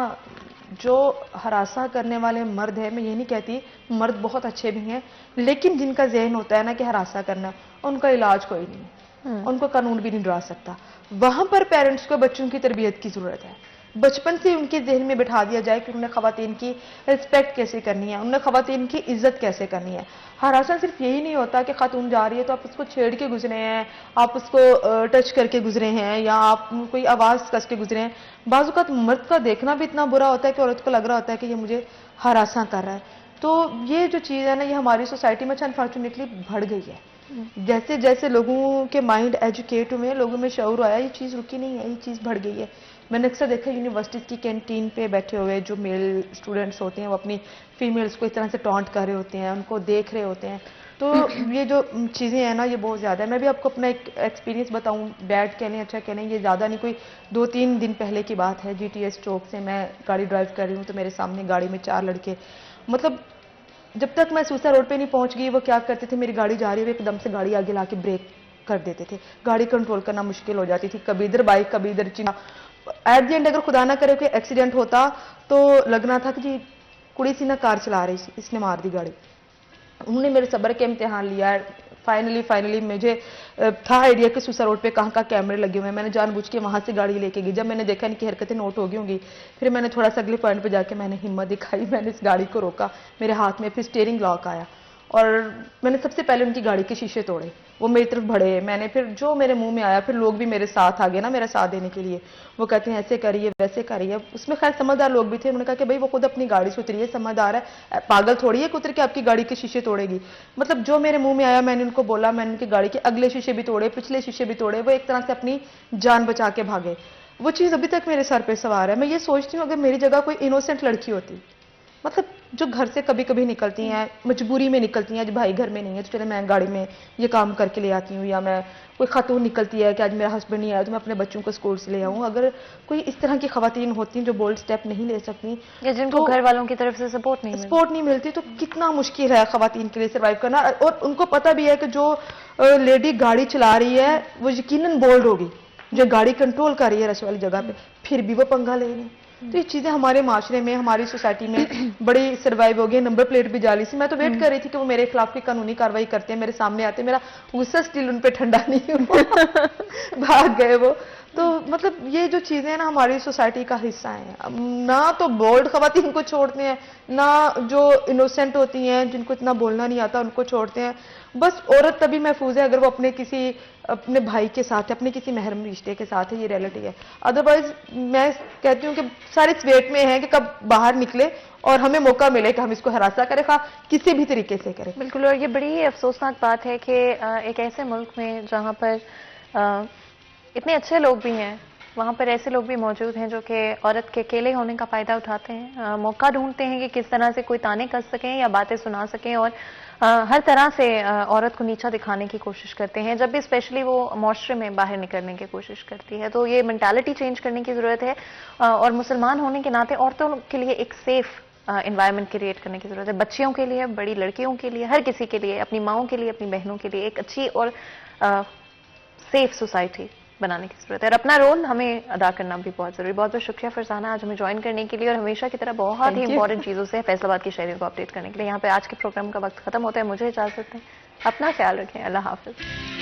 जो हरासा करने वाले मर्द है, मैं ये नहीं कहती, मर्द बहुत अच्छे भी हैं, लेकिन जिनका जहन होता है ना कि हरासा करना, उनका इलाज कोई नहीं है, उनको कानून भी नहीं डरा सकता। वहां पर पेरेंट्स को बच्चों की तरबियत की जरूरत है। बचपन से उनके जहन में बिठा दिया जाए कि उन्हें खवातीन की रिस्पेक्ट कैसे करनी है, उन्हें खवातीन की इज्जत कैसे करनी है। हरासा सिर्फ यही नहीं होता कि खातून जा रही है तो आप उसको छेड़ के गुजरे हैं, आप उसको टच करके गुजरे हैं, या आप कोई आवाज कस के गुजरे हैं। बाज़-औक़ात मर्द का देखना भी इतना बुरा होता है कि औरत को लग रहा होता है कि ये मुझे हरासा कर रहा है। तो ये जो चीज़ है ना, ये हमारी सोसाइटी में अनफॉर्चुनेटली बढ़ गई है। जैसे जैसे लोगों के माइंड एजुकेट हुए, लोगों में शऊर आया, ये चीज़ रुकी नहीं है, ये चीज़ बढ़ गई है। मैंने अक्सर देखा यूनिवर्सिटीज़ की कैंटीन पे बैठे हुए जो मेल स्टूडेंट्स होते हैं, वो अपनी फीमेल्स को इस तरह से टॉन्ट कर रहे होते हैं, उनको देख रहे होते हैं। तो ये जो चीज़ें हैं ना, ये बहुत ज़्यादा है। मैं भी आपको अपना एक एक्सपीरियंस बताऊं, बैड कह लें, अच्छा कह लें, ये ज़्यादा नहीं, कोई 2-3 दिन पहले की बात है। GTS चौक से मैं गाड़ी ड्राइव कर रही हूँ, तो मेरे सामने गाड़ी में 4 लड़के, मतलब जब तक मैं सूसा रोड पे नहीं पहुंच गई, वो क्या करते थे, मेरी गाड़ी जा रही है, एकदम से गाड़ी आगे लाके ब्रेक कर देते थे। गाड़ी कंट्रोल करना मुश्किल हो जाती थी, कभी इधर बाइक कभी इधर चिना। एट द एंड अगर खुदा ना करे कोई एक्सीडेंट होता तो लगना था कि जी कुड़ी सी ना कार चला रही थी, इसने मार दी गाड़ी। उन्होंने मेरे सब्र के इम्तिहान लिया। फाइनली मुझे था आइडिया कि सूसा रोड पे कहाँ कैमरे लगे हुए हैं। मैंने जानबूझ के वहां से गाड़ी लेके गई। जब मैंने देखा इनकी हरकतें नोट हो गई होंगी, फिर मैंने थोड़ा सा अगले पॉइंट पे जाके मैंने हिम्मत दिखाई, मैंने इस गाड़ी को रोका, मेरे हाथ में फिर स्टीयरिंग लॉक आया और मैंने सबसे पहले उनकी गाड़ी के शीशे तोड़े। वो मेरी तरफ बढ़े, मैंने फिर जो मेरे मुंह में आया, फिर लोग भी मेरे साथ आ गए ना मेरा साथ देने के लिए। वो कहते हैं ऐसे करिए वैसे करिए। उसमें खैर समझदार लोग भी थे, उन्होंने कहा कि भाई वो खुद अपनी गाड़ी से उतरी है, समझदार है, पागल थोड़ी है कि उतर के आपकी गाड़ी के शीशे तोड़ेगी। मतलब जो मेरे मुंह में आया मैंने उनको बोला, मैंने उनकी गाड़ी के अगले शीशे भी तोड़े, पिछले शीशे भी तोड़े। वो एक तरह से अपनी जान बचा के भागे। वो चीज़ अभी तक मेरे सर पे सवार है। मैं ये सोचती हूँ अगर मेरी जगह कोई इनोसेंट लड़की होती, मतलब जो घर से कभी कभी निकलती हैं, मजबूरी में निकलती हैं, आज भाई घर में नहीं है तो चले मैं गाड़ी में ये काम करके ले आती हूँ, या मैं कोई खातून निकलती है कि आज मेरा हस्बैंड नहीं आया तो मैं अपने बच्चों को स्कूल से ले आऊँ। अगर कोई इस तरह की खवातीन होती हैं जो बोल्ड स्टेप नहीं ले सकती या जिनको घर वालों की तरफ से सपोर्ट नहीं मिलती, तो कितना मुश्किल है खवातीन के लिए सर्वाइव करना। और उनको पता भी है कि जो लेडी गाड़ी चला रही है वो यकीनन बोल्ड होगी, जो गाड़ी कंट्रोल कर रही है रश वाली जगह पे, फिर भी वो पंगा ले रही। तो ये चीजें हमारे माशरे में, हमारी सोसाइटी में बड़ी सर्वाइव हो गई। नंबर प्लेट भी जाली सी। मैं तो वेट कर रही थी कि वो मेरे खिलाफ की कानूनी कार्रवाई करते हैं, मेरे सामने आते, मेरा गुस्सा स्टिल उन पे ठंडा नहीं हुआ भाग गए वो। तो मतलब ये जो चीजें हैं ना हमारी सोसाइटी का हिस्सा है। ना तो बोल्ड खवातीन को छोड़ते हैं, ना जो इनोसेंट होती हैं जिनको इतना बोलना नहीं आता उनको छोड़ते हैं। बस औरत तभी महफूज है अगर वो अपने भाई के साथ है, अपने किसी महरम रिश्ते के साथ है, ये रियलिटी है। अदरवाइज मैं कहती हूँ कि सारे इस वेट में है कि कब बाहर निकले और हमें मौका मिले कि हम इसको हरासा करें, किसी भी तरीके से करें। बिल्कुल। और ये बड़ी ही अफसोसनाक बात है कि एक ऐसे मुल्क में जहाँ पर इतने अच्छे लोग भी हैं, वहाँ पर ऐसे लोग भी मौजूद हैं जो कि औरत के अकेले होने का फ़ायदा उठाते हैं, मौका ढूंढते हैं कि किस तरह से कोई ताने कस सकें या बातें सुना सकें, और हर तरह से औरत को नीचा दिखाने की कोशिश करते हैं, जब भी स्पेशली वो माशरे में बाहर निकलने की कोशिश करती है। तो ये मेंटालिटी चेंज करने की ज़रूरत है, और मुसलमान होने के नाते औरतों के लिए एक सेफ एनवायरनमेंट क्रिएट करने की ज़रूरत है, बच्चियों के लिए, बड़ी लड़कियों के लिए, हर किसी के लिए, अपनी माओं के लिए, अपनी बहनों के लिए एक अच्छी और सेफ सोसाइटी बनाने की जरूरत है, और अपना रोल हमें अदा करना भी बहुत जरूरी। बहुत बहुत शुक्रिया फरजाना आज हमें ज्वाइन करने के लिए, और हमेशा की तरह बहुत ही इंपॉर्टेंट चीज़ों से फैसलाबाद की शहरियों को अपडेट करने के लिए। यहाँ पे आज के प्रोग्राम का वक्त खत्म होता है, मुझे इजाजत दें, अपना ख्याल रखें, अल्लाह हाफिज।